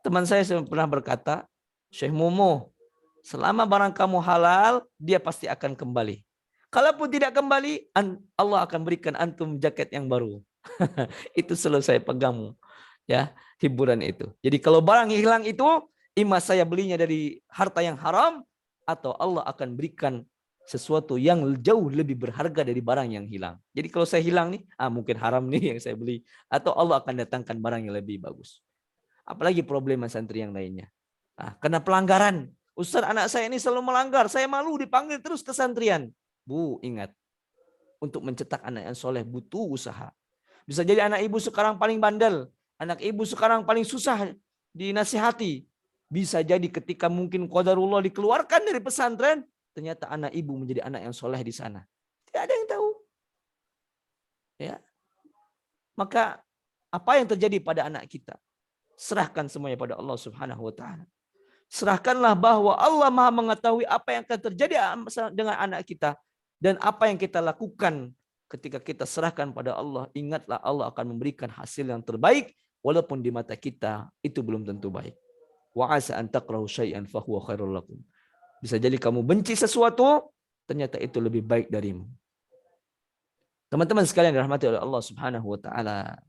Teman saya pernah berkata, Syekh Momo, selama barang kamu halal, dia pasti akan kembali. Kalaupun tidak kembali, Allah akan berikan antum jaket yang baru. Itu selalu saya pegang, ya, hiburan itu. Jadi kalau barang hilang itu, imma saya belinya dari harta yang haram, atau Allah akan berikan sesuatu yang jauh lebih berharga dari barang yang hilang. Jadi kalau saya hilang nih, mungkin haram nih yang saya beli. Atau Allah akan datangkan barang yang lebih bagus. Apalagi problema santri yang lainnya. Karena pelanggaran. Ustaz, anak saya ini selalu melanggar. Saya malu dipanggil terus ke santrian. Bu, ingat. Untuk mencetak anak yang soleh butuh usaha. Bisa jadi anak ibu sekarang paling bandel. Anak ibu sekarang paling susah dinasihati. Bisa jadi ketika mungkin qadarullah dikeluarkan dari pesantren, ternyata anak ibu menjadi anak yang soleh di sana. Tidak ada yang tahu. Ya. Maka apa yang terjadi pada anak kita? Serahkan semuanya pada Allah Subhanahu wa taala. Serahkanlah bahwa Allah Maha mengetahui apa yang akan terjadi dengan anak kita dan apa yang kita lakukan ketika kita serahkan pada Allah. Ingatlah Allah akan memberikan hasil yang terbaik walaupun di mata kita itu belum tentu baik. Wa asa an takrahu syai'an fa huwa khairul lakum. Bisa jadi kamu benci sesuatu, ternyata itu lebih baik darimu. Teman-teman sekalian dirahmati oleh Allah Subhanahu wa taala,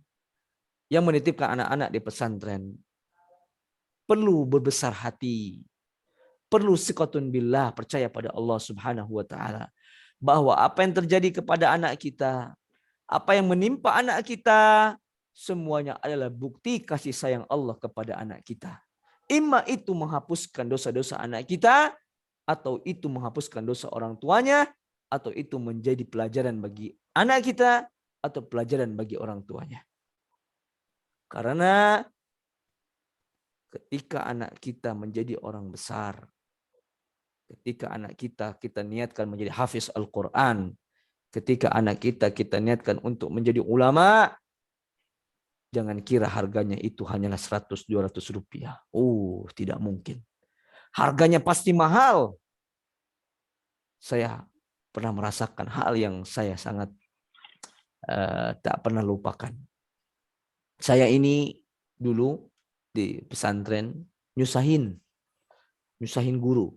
yang menitipkan anak-anak di pesantren perlu berbesar hati. Perlu siqatun billah, percaya pada Allah Subhanahu wa taala bahwa apa yang terjadi kepada anak kita, apa yang menimpa anak kita, semuanya adalah bukti kasih sayang Allah kepada anak kita. Imma itu menghapuskan dosa-dosa anak kita, atau itu menghapuskan dosa orang tuanya, atau itu menjadi pelajaran bagi anak kita, atau pelajaran bagi orang tuanya. Karena ketika anak kita menjadi orang besar, ketika anak kita niatkan menjadi hafiz Al-Quran, ketika anak kita niatkan untuk menjadi ulama, jangan kira harganya itu hanyalah 100-200 rupiah. Tidak mungkin. Harganya pasti mahal. Saya pernah merasakan hal yang saya sangat tak pernah lupakan. Saya ini dulu di pesantren nyusahin guru.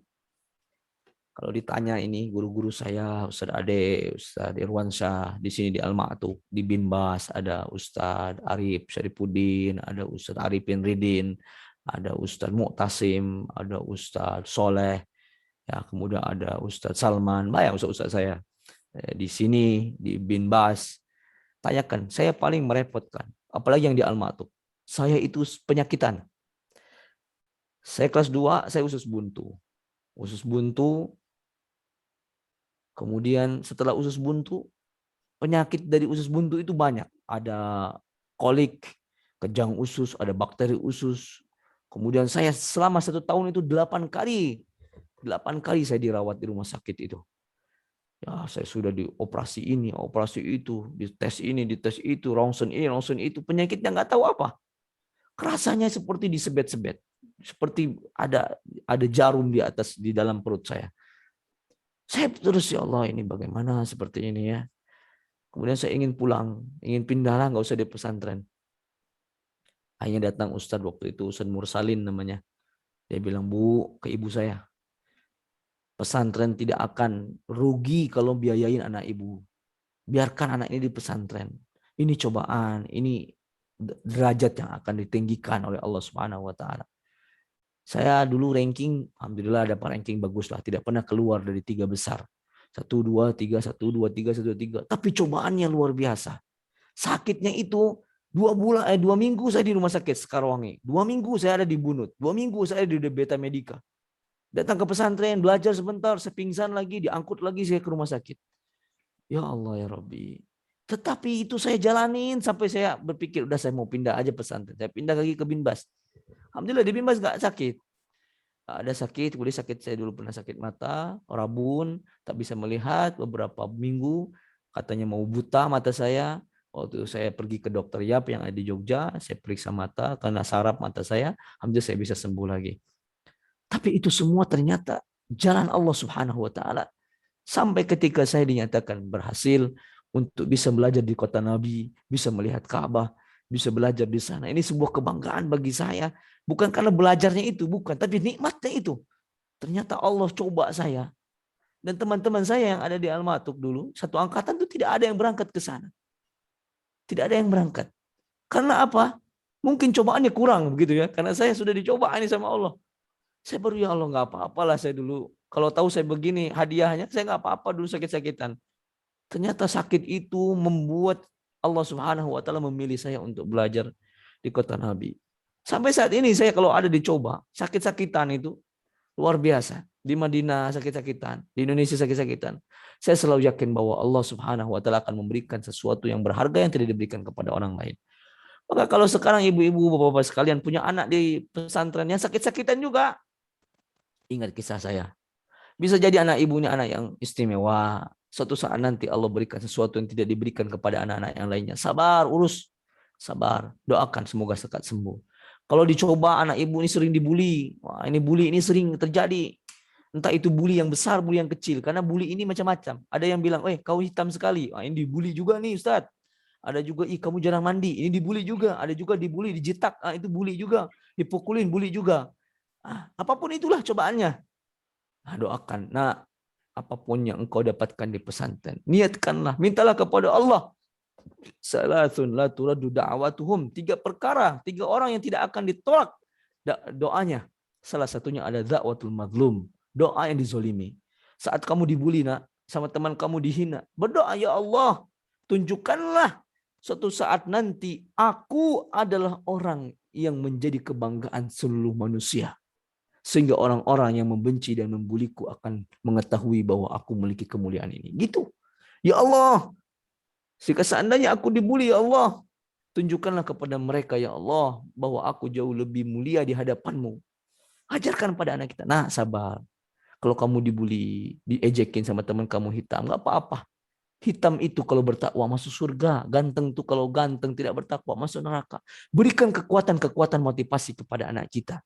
Kalau ditanya ini guru-guru saya, Ustaz Ade, Ustaz Irwansyah, di sini di Al-Ma'tub, di Binbas ada Ustaz Arif Syarifuddin, ada Ustaz Arifin Ridin, ada Ustaz Mu'tasim, ada Ustaz Soleh, ya, kemudian ada Ustaz Salman, banyak ustaz saya di sini di Binbas. Tanyakan, saya paling merepotkan, apalagi yang di Al-Ma'tub. Saya itu penyakitan. Saya kelas 2, saya usus buntu. Usus buntu, kemudian setelah usus buntu, penyakit dari usus buntu itu banyak. Ada kolik, kejang usus, ada bakteri usus. Kemudian saya selama 1 tahun itu 8 kali. 8 kali saya dirawat di rumah sakit itu. Ya, saya sudah dioperasi ini, operasi itu, dites ini, dites itu, ronsen ini, ronsen itu. Penyakitnya nggak tahu apa. Rasanya seperti disebet-sebet. Seperti ada jarum di dalam perut saya. Saya terus, ya Allah, ini bagaimana seperti ini ya. Kemudian saya ingin pulang, ingin pindah lah, nggak usah di pesantren. Akhirnya datang Ustadz waktu itu, Ustadz Mursalin namanya. Dia bilang, Bu, ke ibu saya, pesantren tidak akan rugi kalau biayain anak ibu. Biarkan anak ini di pesantren. Ini cobaan, ini derajat yang akan ditinggikan oleh Allah Subhanahu wa taala. Saya dulu ranking, alhamdulillah dapat ranking bagus lah, tidak pernah keluar dari 3 besar. 1 2 3 1 2 3 1 2 3. Tapi cobaannya luar biasa. Sakitnya itu 2 minggu saya di rumah sakit Sekarwangi. 2 minggu saya ada di Bunut. 2 minggu saya di Beta Medica. Datang ke pesantren, belajar sebentar, saya pingsan lagi, diangkut lagi saya ke rumah sakit. Ya Allah ya Rabbi. Tetapi itu saya jalanin sampai saya berpikir, udah saya mau pindah aja pesantren. Saya pindah lagi ke Binbas. Alhamdulillah di Binbas gak sakit. Ada sakit, kemudian sakit saya dulu pernah sakit mata, rabun, tak bisa melihat beberapa minggu. Katanya mau buta mata saya. Waktu saya pergi ke dokter Yap yang ada di Jogja, saya periksa mata karena saraf mata saya. Alhamdulillah saya bisa sembuh lagi. Tapi itu semua ternyata jalan Allah Subhanahu wa taala. Sampai ketika saya dinyatakan berhasil untuk bisa belajar di kota Nabi, bisa melihat Ka'bah, bisa belajar di sana. Ini sebuah kebanggaan bagi saya. Bukan karena belajarnya itu, bukan. Tapi nikmatnya itu. Ternyata Allah coba saya. Dan teman-teman saya yang ada di Al-Matuk dulu, satu angkatan itu tidak ada yang berangkat ke sana. Tidak ada yang berangkat. Karena apa? Mungkin cobaannya kurang begitu ya. Karena saya sudah dicoba ini sama Allah. Saya baru, ya Allah, nggak apa-apalah saya dulu. Kalau tahu saya begini hadiahnya, saya nggak apa-apa dulu sakit-sakitan. Ternyata sakit itu membuat Allah Subhanahu wa taala memilih saya untuk belajar di kota Nabi. Sampai saat ini saya kalau ada dicoba, sakit-sakitan itu luar biasa. Di Madinah sakit-sakitan, di Indonesia sakit-sakitan. Saya selalu yakin bahwa Allah Subhanahu wa taala akan memberikan sesuatu yang berharga yang tidak diberikan kepada orang lain. Maka kalau sekarang ibu-ibu, bapak-bapak sekalian punya anak di pesantren yang sakit-sakitan juga, ingat kisah saya. Bisa jadi anak ibu ini anak yang istimewa. Suatu saat nanti Allah berikan sesuatu yang tidak diberikan kepada anak-anak yang lainnya. Sabar, urus. Sabar. Doakan semoga sekat sembuh. Kalau dicoba anak ibu ini sering dibully. Wah, ini bully ini sering terjadi. Entah itu bully yang besar, bully yang kecil. Karena bully ini macam-macam. Ada yang bilang, kau hitam sekali. Wah, ini dibully juga nih Ustadz. Ada juga, kamu jarang mandi. Ini dibully juga. Ada juga dibully, dijitak. Itu bully juga. Dipukulin, bully juga. Apapun itulah cobaannya. Doakan, nak, apapun yang engkau dapatkan di pesantren, niatkanlah, mintalah kepada Allah. Salasun la turaddu da'watuhum. 3 perkara, 3 orang yang tidak akan ditolak doanya. Salah satunya ada da'watul mazlum, doa yang dizolimi. Saat kamu dibully, nak, sama teman kamu dihina, berdoa, ya Allah, tunjukkanlah suatu saat nanti aku adalah orang yang menjadi kebanggaan seluruh manusia. Sehingga orang-orang yang membenci dan membuliku akan mengetahui bahwa aku memiliki kemuliaan ini. Gitu. Ya Allah, jika seandainya aku dibuli, ya Allah, tunjukkanlah kepada mereka, ya Allah, bahwa aku jauh lebih mulia di hadapanmu. Ajarkan pada anak kita. Nah, sabar. Kalau kamu dibuli, diejekin sama teman kamu hitam, nggak apa-apa. Hitam itu kalau bertakwa masuk surga. Ganteng itu kalau ganteng tidak bertakwa masuk neraka. Berikan kekuatan-kekuatan motivasi kepada anak kita.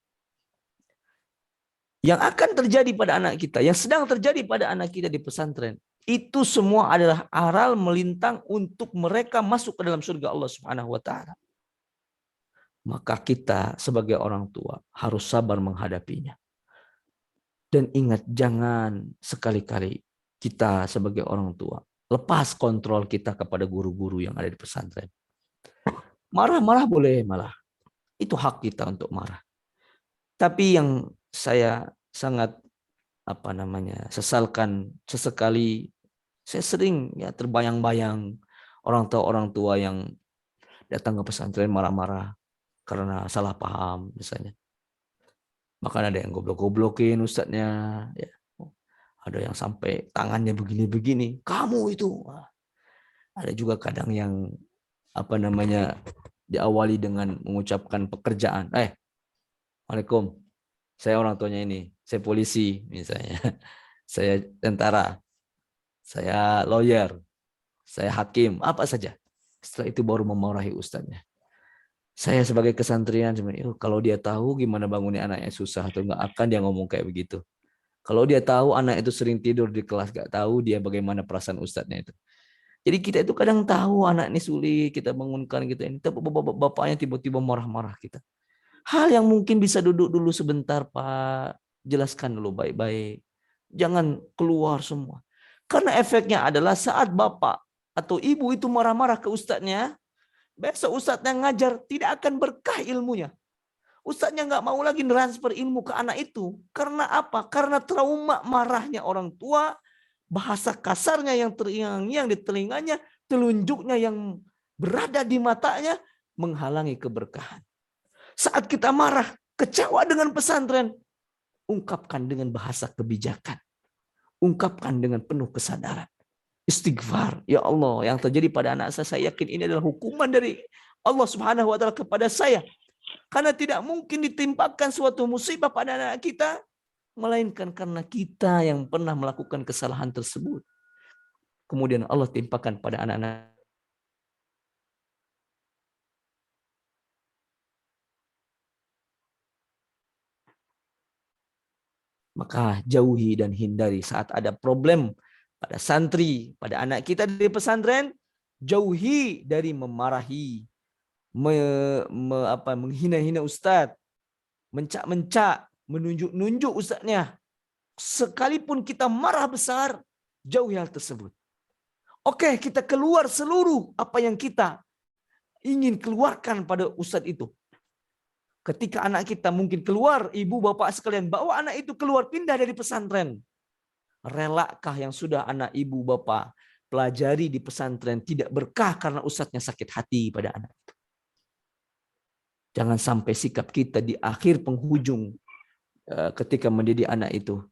Yang akan terjadi pada anak kita, yang sedang terjadi pada anak kita di pesantren, itu semua adalah aral melintang untuk mereka masuk ke dalam surga Allah Subhanahu wa taala. Maka kita sebagai orang tua harus sabar menghadapinya. Dan ingat, jangan sekali-kali kita sebagai orang tua lepas kontrol kita kepada guru-guru yang ada di pesantren. Marah-marah boleh, malah. Itu hak kita untuk marah. Tapi yang saya sangat sesalkan sesekali, saya sering terbayang-bayang orang tua yang datang ke pesantren marah-marah karena salah paham misalnya. Bahkan ada yang goblok-goblokin ustadznya, ya. Ada yang sampai tangannya begini-begini. Kamu itu. Ada juga kadang yang diawali dengan mengucapkan pekerjaan. Waalaikumsalam. Saya orang tuanya ini. Saya polisi misalnya. Saya tentara. Saya lawyer. Saya hakim. Apa saja. Setelah itu baru memarahi ustadznya. Saya sebagai kesantrian, kalau dia tahu gimana bangunnya anaknya susah atau nggak akan dia ngomong kayak begitu. Kalau dia tahu anak itu sering tidur di kelas, nggak tahu dia bagaimana perasaan ustadznya itu. Jadi kita itu kadang tahu anak ini sulit, kita bangunkan kita ini, tapi bapaknya tiba-tiba marah-marah kita. Hal yang mungkin bisa duduk dulu sebentar, Pak, jelaskan dulu baik-baik. Jangan keluar semua. Karena efeknya adalah saat bapak atau ibu itu marah-marah ke ustadznya, besok ustadznya ngajar tidak akan berkah ilmunya. Ustadznya nggak mau lagi transfer ilmu ke anak itu. Karena apa? Karena trauma marahnya orang tua, bahasa kasarnya yang terngiang-ngiang di telinganya, telunjuknya yang berada di matanya, menghalangi keberkahan. Saat kita marah, kecewa dengan pesantren, ungkapkan dengan bahasa kebijakan. Ungkapkan dengan penuh kesadaran. Istighfar, ya Allah, yang terjadi pada anak saya yakin ini adalah hukuman dari Allah Subhanahu wa taala kepada saya. Karena tidak mungkin ditimpakan suatu musibah pada anak kita, melainkan karena kita yang pernah melakukan kesalahan tersebut. Kemudian Allah timpakan pada anak-anak. Maka jauhi dan hindari saat ada problem pada santri, pada anak kita di pesantren, jauhi dari memarahi, menghina-hina ustadz, mencak-mencak, menunjuk-nunjuk ustadznya. Sekalipun kita marah besar, jauhi hal tersebut. Oke, kita keluar seluruh apa yang kita ingin keluarkan pada ustadz itu. Ketika anak kita mungkin keluar, ibu bapak sekalian bawa anak itu keluar, pindah dari pesantren. Relakah yang sudah anak ibu bapak pelajari di pesantren tidak berkah karena ustadznya sakit hati pada anak itu? Jangan sampai sikap kita di akhir penghujung ketika mendidik anak itu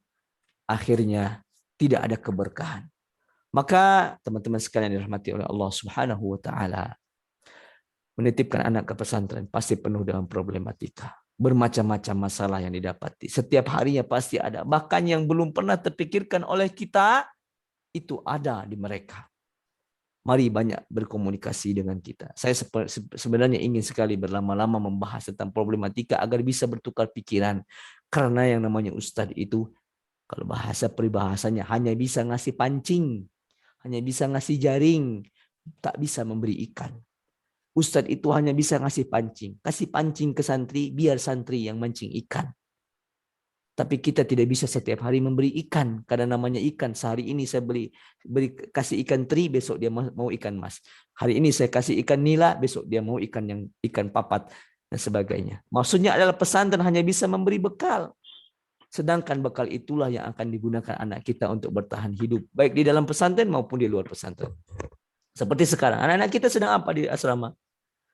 akhirnya tidak ada keberkahan. Maka teman-teman sekalian dirahmati oleh Allah Subhanahu wa taala, menitipkan anak ke pesantren pasti penuh dengan problematika. Bermacam-macam masalah yang didapati. Setiap harinya pasti ada. Bahkan yang belum pernah terpikirkan oleh kita, itu ada di mereka. Mari banyak berkomunikasi dengan kita. Saya sebenarnya ingin sekali berlama-lama membahas tentang problematika agar bisa bertukar pikiran. Karena yang namanya ustadz itu, kalau bahasa peribahasanya hanya bisa ngasih pancing, hanya bisa ngasih jaring, tak bisa memberi ikan. Ustadz itu hanya bisa ngasih pancing. Kasih pancing ke santri, biar santri yang mancing ikan. Tapi kita tidak bisa setiap hari memberi ikan. Karena namanya ikan. Sehari ini saya kasih ikan teri, besok dia mau ikan mas. Hari ini saya kasih ikan nila, besok dia mau ikan papat, dan sebagainya. Maksudnya adalah pesantren hanya bisa memberi bekal. Sedangkan bekal itulah yang akan digunakan anak kita untuk bertahan hidup. Baik di dalam pesantren maupun di luar pesantren. Seperti sekarang, anak-anak kita sedang apa di asrama?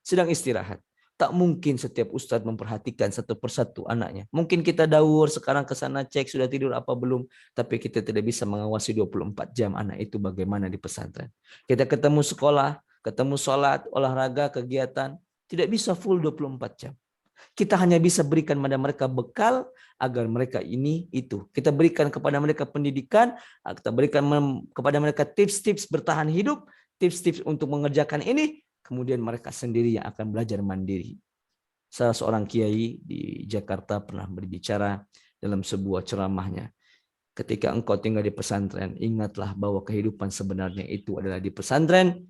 Sedang istirahat. Tak mungkin setiap ustadz memperhatikan satu persatu anaknya. Mungkin kita daur sekarang ke sana cek sudah tidur apa belum. Tapi kita tidak bisa mengawasi 24 jam anak itu bagaimana di pesantren. Kita ketemu sekolah, ketemu sholat, olahraga, kegiatan. Tidak bisa full 24 jam. Kita hanya bisa berikan kepada mereka bekal agar mereka ini itu. Kita berikan kepada mereka pendidikan, kita berikan kepada mereka tips-tips bertahan hidup, tips-tips untuk mengerjakan ini. Kemudian mereka sendiri yang akan belajar mandiri. Salah seorang kiai di Jakarta pernah berbicara dalam sebuah ceramahnya. Ketika engkau tinggal di pesantren, ingatlah bahwa kehidupan sebenarnya itu adalah di pesantren.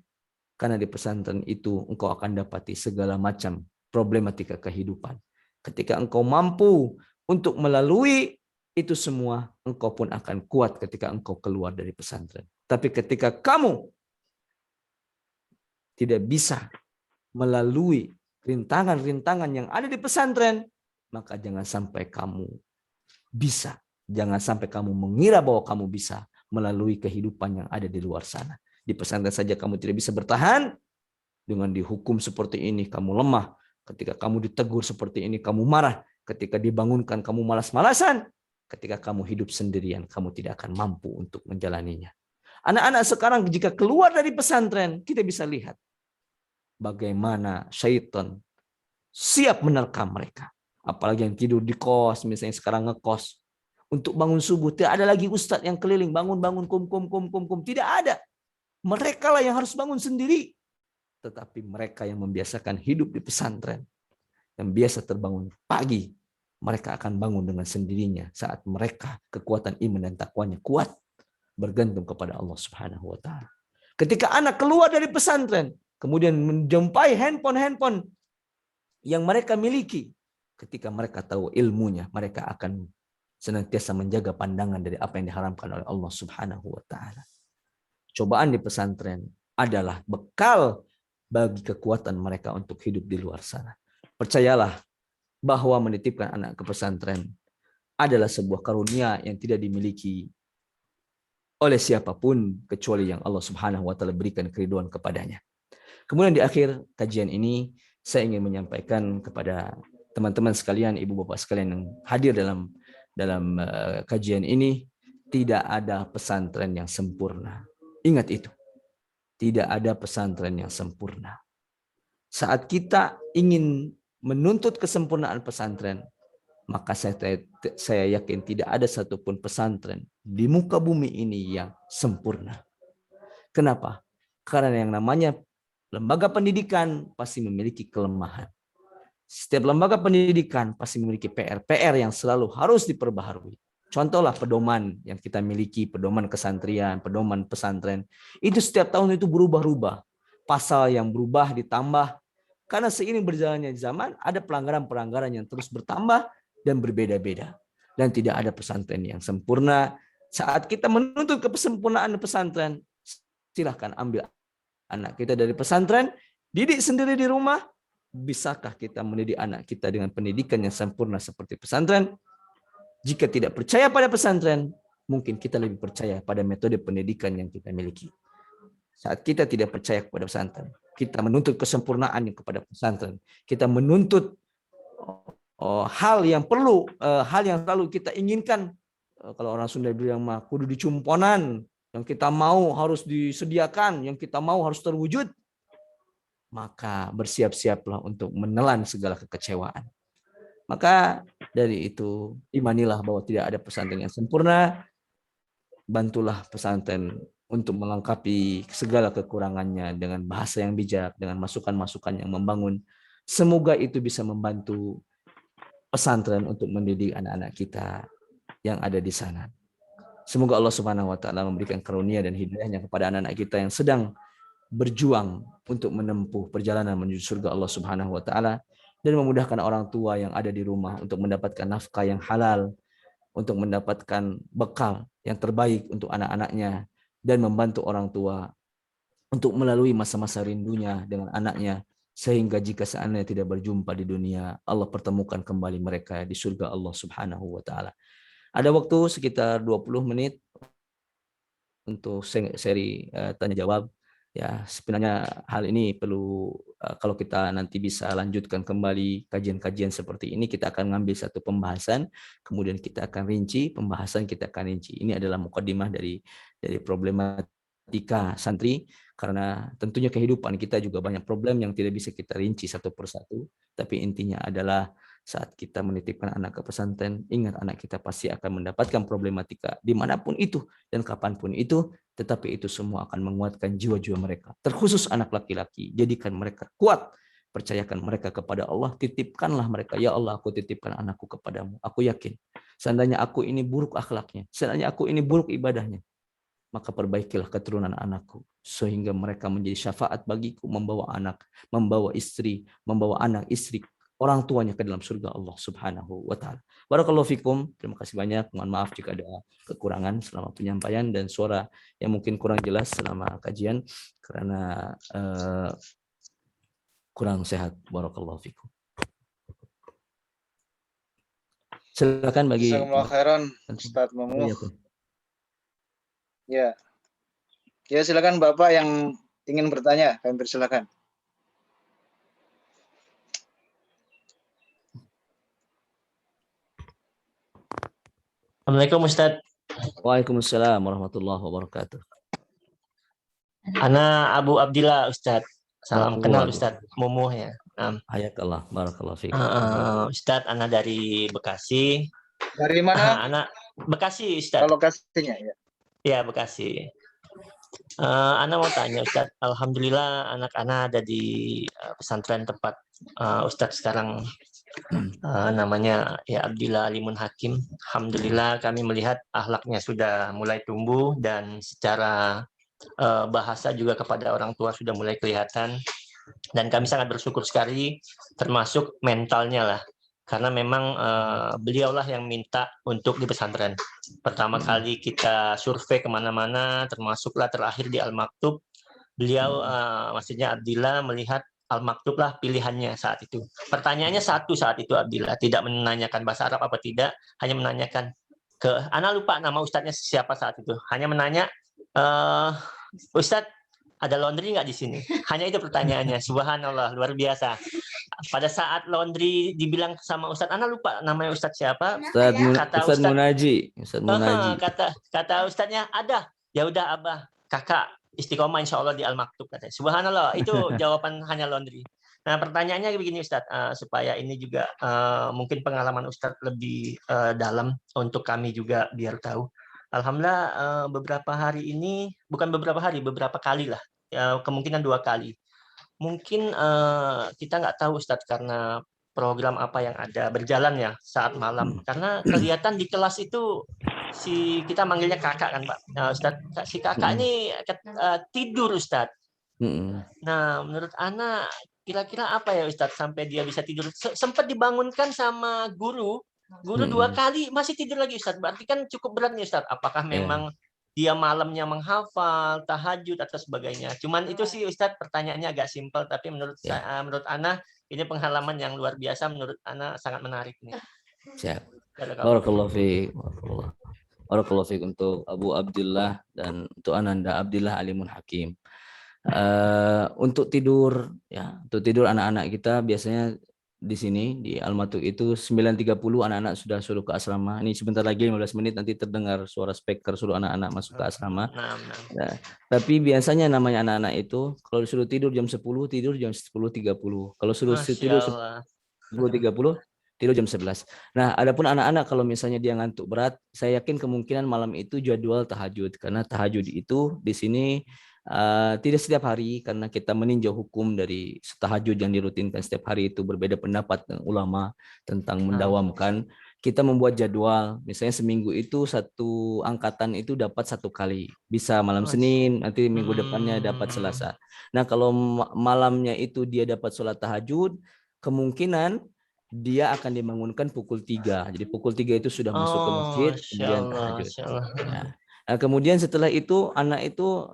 Karena di pesantren itu engkau akan dapati segala macam problematika kehidupan. Ketika engkau mampu untuk melalui itu semua, engkau pun akan kuat ketika engkau keluar dari pesantren. Tapi ketika kamu tidak bisa melalui rintangan-rintangan yang ada di pesantren, maka jangan sampai kamu bisa. Jangan sampai kamu mengira bahwa kamu bisa melalui kehidupan yang ada di luar sana. Di pesantren saja kamu tidak bisa bertahan, dengan dihukum seperti ini kamu lemah. Ketika kamu ditegur seperti ini kamu marah. Ketika dibangunkan kamu malas-malasan. Ketika kamu hidup sendirian, kamu tidak akan mampu untuk menjalaninya. Anak-anak sekarang jika keluar dari pesantren, kita bisa lihat bagaimana syaitan siap menerkam mereka. Apalagi yang tidur di kos, misalnya sekarang ngekos. Untuk bangun subuh, tidak ada lagi ustadz yang keliling, bangun-bangun, kum. Tidak ada. Mereka lah yang harus bangun sendiri. Tetapi mereka yang membiasakan hidup di pesantren, yang biasa terbangun pagi, mereka akan bangun dengan sendirinya saat mereka kekuatan iman dan takwanya kuat, bergantung kepada Allah Subhanahu wa taala. Ketika anak keluar dari pesantren, kemudian menjumpai handphone yang mereka miliki, ketika mereka tahu ilmunya, mereka akan senantiasa menjaga pandangan dari apa yang diharamkan oleh Allah Subhanahu wa taala. Cobaan di pesantren adalah bekal bagi kekuatan mereka untuk hidup di luar sana. Percayalah bahwa menitipkan anak ke pesantren adalah sebuah karunia yang tidak dimiliki oleh siapapun kecuali yang Allah Subhanahu wa taala berikan keridhaan kepadanya. Kemudian di akhir kajian ini saya ingin menyampaikan kepada teman-teman sekalian, ibu bapak sekalian yang hadir dalam kajian ini, tidak ada pesantren yang sempurna. Ingat itu. Tidak ada pesantren yang sempurna. Saat kita ingin menuntut kesempurnaan pesantren, maka saya yakin tidak ada satupun pesantren di muka bumi ini yang sempurna. Kenapa? Karena yang namanya lembaga pendidikan pasti memiliki kelemahan. Setiap lembaga pendidikan pasti memiliki PR yang selalu harus diperbaharui. Contohlah pedoman yang kita miliki, pedoman kesantrian, pedoman pesantren. Itu setiap tahun itu berubah-ubah. Pasal yang berubah ditambah. Karena seiring berjalannya zaman, ada pelanggaran-pelanggaran yang terus bertambah dan berbeda-beda. Dan tidak ada pesantren yang sempurna. Saat kita menuntut kesempurnaan pesantren, silahkan ambil anak kita dari pesantren, didik sendiri di rumah. Bisakah kita mendidik anak kita dengan pendidikan yang sempurna seperti pesantren? Jika tidak percaya pada pesantren, mungkin kita lebih percaya pada metode pendidikan yang kita miliki. Saat kita tidak percaya kepada pesantren, kita menuntut kesempurnaan kepada pesantren. Kita menuntut hal yang selalu kita inginkan. Kalau orang Sunda bilang mah kudu dicumponan, yang kita mau harus disediakan, yang kita mau harus terwujud. Maka bersiap-siaplah untuk menelan segala kekecewaan. Maka dari itu, imanilah bahwa tidak ada pesantren yang sempurna. Bantulah pesantren untuk melengkapi segala kekurangannya dengan bahasa yang bijak, dengan masukan-masukan yang membangun. Semoga itu bisa membantu pesantren untuk mendidik anak-anak kita yang ada di sana. Semoga Allah Subhanahu wa taala memberikan karunia dan hidayahnya kepada anak-anak kita yang sedang berjuang untuk menempuh perjalanan menuju surga Allah Subhanahu wa taala, dan memudahkan orang tua yang ada di rumah untuk mendapatkan nafkah yang halal, untuk mendapatkan bekal yang terbaik untuk anak-anaknya, dan membantu orang tua untuk melalui masa-masa rindunya dengan anaknya, sehingga jika seandainya tidak berjumpa di dunia, Allah pertemukan kembali mereka di surga Allah Subhanahu wa taala. Ada waktu sekitar 20 menit untuk seri tanya jawab. Ya, sebenarnya hal ini perlu kalau kita nanti bisa lanjutkan kembali kajian-kajian seperti ini, kita akan ngambil satu pembahasan, kemudian kita akan rinci pembahasan, kita akan rinci. Ini adalah mukadimah dari problematika santri, karena tentunya kehidupan kita juga banyak problem yang tidak bisa kita rinci satu persatu, tapi intinya adalah saat kita menitipkan anak ke pesantren, ingat anak kita pasti akan mendapatkan problematika dimanapun itu dan kapanpun itu, tetapi itu semua akan menguatkan jiwa-jiwa mereka. Terkhusus anak laki-laki, jadikan mereka kuat, percayakan mereka kepada Allah, titipkanlah mereka. Ya Allah, aku titipkan anakku kepadamu. Aku yakin, seandainya aku ini buruk akhlaknya, seandainya aku ini buruk ibadahnya, maka perbaikilah keturunan anakku, sehingga mereka menjadi syafaat bagiku, membawa anak, membawa istri, membawa anak istri, orang tuanya ke dalam surga Allah Subhanahu wa taala. Barakallahu fikum. Terima kasih banyak. Mohon maaf jika ada kekurangan selama penyampaian dan suara yang mungkin kurang jelas selama kajian karena kurang sehat. Barakallahu fikum. Silakan bagi Jazakumullah khairan, Ustaz Mamu. Ya. Ya, silakan Bapak yang ingin bertanya, kami persilakan. Assalamualaikum Ustadz. Waalaikumsalam warahmatullahi wabarakatuh. Ana Abu Abdillah Ustadz. Salam kenal Waduh. Ustadz. Mumuh ya. Hayakallah, barakallahu fiik. Ustadz, Ana dari Bekasi. Dari mana Ana Bekasi Ustadz. lokasinya ya? Ya, Bekasi. Ana mau tanya Ustadz, alhamdulillah anak-anak ada di pesantren tempat Ustadz sekarang namanya ya Abdillah Alimun Hakim. Alhamdulillah kami melihat akhlaknya sudah mulai tumbuh dan secara bahasa juga kepada orang tua sudah mulai kelihatan. Dan kami sangat bersyukur sekali, termasuk mentalnya lah. Karena memang beliaulah yang minta untuk di pesantren. Pertama kali kita survei kemana-mana, termasuklah terakhir di Al-Maktub. Beliau, maksudnya Abdillah melihat Al-Maktub lah pilihannya saat itu. Pertanyaannya satu saat itu Abdillah, tidak menanyakan bahasa Arab apa tidak, hanya menanyakan Ana lupa nama ustadznya siapa saat itu. Hanya menanya, Ustadz, ada laundry nggak di sini? Hanya itu pertanyaannya. Subhanallah, luar biasa. Pada saat laundry dibilang sama Ustadz, Ana lupa namanya Ustadz siapa. Ustadz Munaji. Kata Ustadznya ada. Ya udah Abah, kakak istiqomah insya Allah di Al-Maktub katanya. Subhanallah, itu jawaban hanya laundry. Nah pertanyaannya begini Ustadz, supaya ini juga mungkin pengalaman Ustadz lebih dalam untuk kami juga biar tahu. Alhamdulillah beberapa hari ini, bukan beberapa hari, beberapa kali lah, ya, kemungkinan 2 kali. Mungkin kita nggak tahu Ustadz karena program apa yang ada berjalan ya saat malam. Karena kelihatan di kelas itu kita manggilnya kakak kan Pak. Ustadz, si kakak ini tidur Ustadz. Nah menurut Ana kira-kira apa ya Ustadz sampai dia bisa tidur? Sempat dibangunkan sama guru 2 kali masih tidur lagi Ustadz. Berarti kan cukup berat nih Ustadz. Apakah memang dia malamnya menghafal, tahajud atau sebagainya. Cuman itu sih Ustadz pertanyaannya agak simpel, tapi menurut saya, menurut Ana ini pengalaman yang luar biasa, menurut Ana sangat menarik nih. Siap. Barakallahu fiik. Barakallahu fiik untuk Abu Abdillah dan untuk Ananda Abdillah Alimun Hakim. Untuk tidur ya, untuk tidur anak-anak kita biasanya di sini di Al-Maktub itu 9.30 anak-anak sudah suruh ke asrama. Ini sebentar lagi 15 menit nanti terdengar suara speaker suruh anak-anak masuk ke asrama. Nah, tapi biasanya namanya anak-anak itu kalau disuruh tidur jam 10 tidur jam 10.30. Kalau suruh tidur 10.30 tidur jam 11. Nah, adapun anak-anak kalau misalnya dia ngantuk berat, saya yakin kemungkinan malam itu jadwal tahajud karena tahajud itu di sini tidak setiap hari karena kita meninjau hukum dari tahajud yang dirutinkan setiap hari itu berbeda pendapat dengan ulama tentang mendawamkan. Kita membuat jadwal, misalnya seminggu itu satu angkatan itu dapat 1 kali, bisa malam Senin, nanti minggu depannya dapat Selasa. Nah kalau malamnya itu dia dapat sholat tahajud, kemungkinan dia akan dibangunkan pukul 3. Jadi pukul 3 itu sudah masuk ke masjid, kemudian tahajud. Nah, kemudian setelah itu anak itu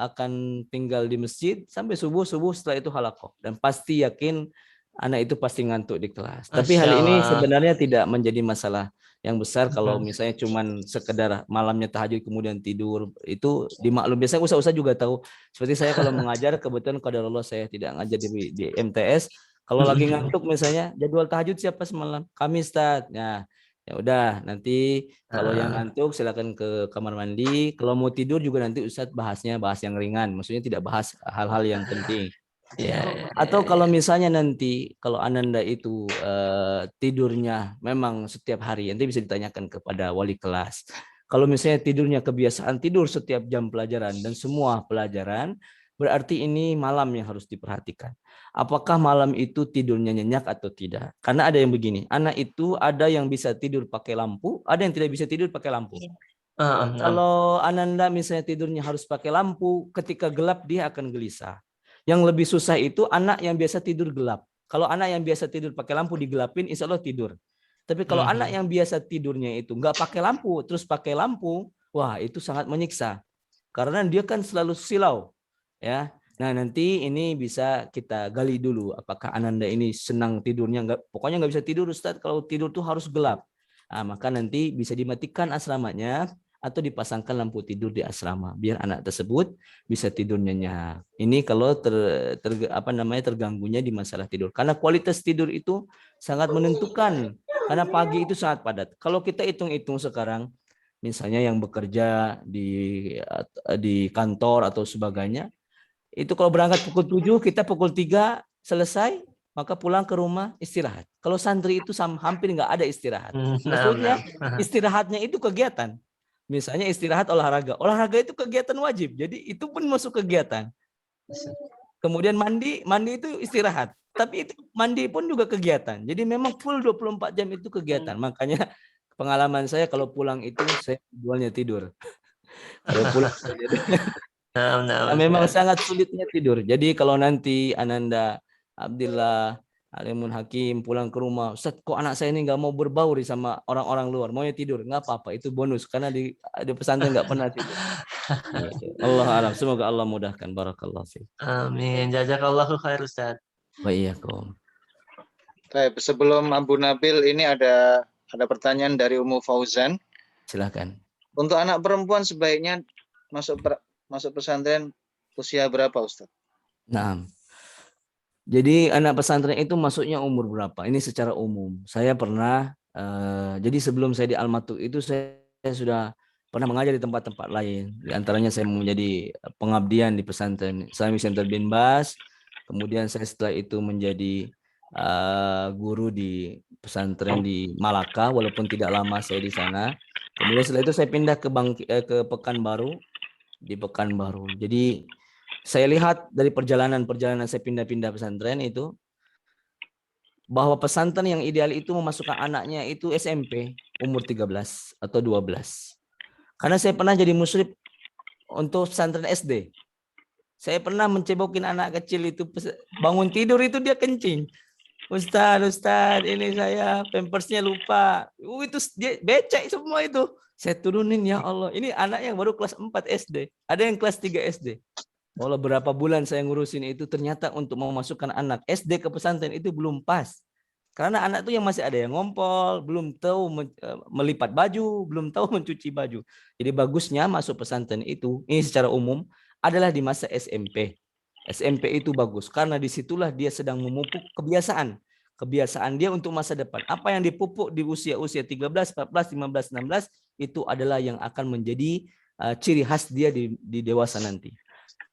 akan tinggal di masjid sampai subuh setelah itu halaqah dan pasti yakin anak itu pasti ngantuk di kelas. Tapi hal ini sebenarnya tidak menjadi masalah yang besar kalau misalnya cuman sekedar malamnya tahajud kemudian tidur itu dimaklum. Biasanya ustaz juga tahu. Seperti saya kalau mengajar kebetulan qadarullah saya tidak ngajar di MTS. Kalau lagi ngantuk misalnya jadwal tahajud siapa semalam? Kami Ustaz. Nah, ya udah nanti kalau yang ngantuk silakan ke kamar mandi. Kalau mau tidur juga nanti Ustadz bahas yang ringan, maksudnya tidak bahas hal-hal yang penting. Atau kalau misalnya nanti kalau Ananda itu tidurnya memang setiap hari, nanti bisa ditanyakan kepada wali kelas. Kalau misalnya tidurnya kebiasaan tidur setiap jam pelajaran dan semua pelajaran, berarti ini malam yang harus diperhatikan. Apakah malam itu tidurnya nyenyak atau tidak? Karena ada yang begini, anak itu ada yang bisa tidur pakai lampu, ada yang tidak bisa tidur pakai lampu. Kalau Ananda misalnya tidurnya harus pakai lampu, ketika gelap dia akan gelisah. Yang lebih susah itu anak yang biasa tidur gelap. Kalau anak yang biasa tidur pakai lampu digelapin, insya Allah tidur. Tapi kalau anak yang biasa tidurnya itu nggak pakai lampu, terus pakai lampu, wah itu sangat menyiksa. Karena dia kan selalu silau. Ya, nah nanti ini bisa kita gali dulu apakah Ananda ini senang tidurnya pokoknya nggak bisa tidur Ustadz, kalau tidur tuh harus gelap. Nah, maka nanti bisa dimatikan asramanya atau dipasangkan lampu tidur di asrama biar anak tersebut bisa tidur nyenyak. Ini kalau terganggunya di masalah tidur karena kualitas tidur itu sangat menentukan Karena pagi itu sangat padat. Kalau kita hitung-hitung sekarang, misalnya yang bekerja di kantor atau sebagainya, itu kalau berangkat pukul 7, kita pukul 3 selesai, maka pulang ke rumah istirahat. Kalau santri itu hampir nggak ada istirahat. Maksudnya istirahatnya itu kegiatan. Misalnya istirahat olahraga. Olahraga itu kegiatan wajib. Jadi itu pun masuk kegiatan. Kemudian mandi itu istirahat. Tapi itu mandi pun juga kegiatan. Jadi memang full 24 jam itu kegiatan. Makanya pengalaman saya kalau pulang itu saya jualnya tidur. Kalau pulang memang sangat sulitnya tidur. Jadi kalau nanti Ananda, Abdillah, Alimun Hakim pulang ke rumah, Ustaz, kok anak saya ini nggak mau berbauri sama orang-orang luar, maunya tidur, nggak apa-apa, itu bonus karena di pesantren nggak pernah tidur. Allah alam, semoga Allah mudahkan. Barakallahu fiik. Amin. Jazakallahu khair Ustaz. Wa iyyakum. Baik, sebelum Abu Nabil ini ada pertanyaan dari Ummu Fauzan. Silakan. Untuk anak perempuan sebaiknya masuk pesantren usia berapa, Ustaz? Nah, jadi anak pesantren itu masuknya umur berapa? Ini secara umum. Saya pernah, jadi sebelum saya di Al-Matuk itu saya sudah pernah mengajar di tempat-tempat lain. Di antaranya saya menjadi pengabdian di pesantren Islamic Center bin Bas. Kemudian saya setelah itu menjadi guru di pesantren di Malaka, walaupun tidak lama saya di sana. Kemudian setelah itu saya pindah ke Pekanbaru, di Pekanbaru. Jadi saya lihat dari perjalanan saya pindah-pindah pesantren itu, bahwa pesantren yang ideal itu memasukkan anaknya itu SMP umur 13 atau 12. Karena saya pernah jadi musyrif untuk pesantren SD. Saya pernah mencebokin anak kecil itu, bangun tidur itu dia kencing. Ustaz, ini saya pampersnya lupa. Itu dia becek semua itu. Saya turunin, ya Allah. Ini anak yang baru kelas 4 SD. Ada yang kelas 3 SD. Walau berapa bulan saya ngurusin itu, ternyata untuk memasukkan anak SD ke pesantren itu belum pas. Karena anak itu yang masih ada yang ngompol, belum tahu melipat baju, belum tahu mencuci baju. Jadi bagusnya masuk pesantren itu, ini secara umum, adalah di masa SMP. SMP itu bagus, karena disitulah dia sedang memupuk kebiasaan. Kebiasaan dia untuk masa depan. Apa yang dipupuk di usia-usia 13, 14, 15, 16, itu adalah yang akan menjadi ciri khas dia di dewasa nanti.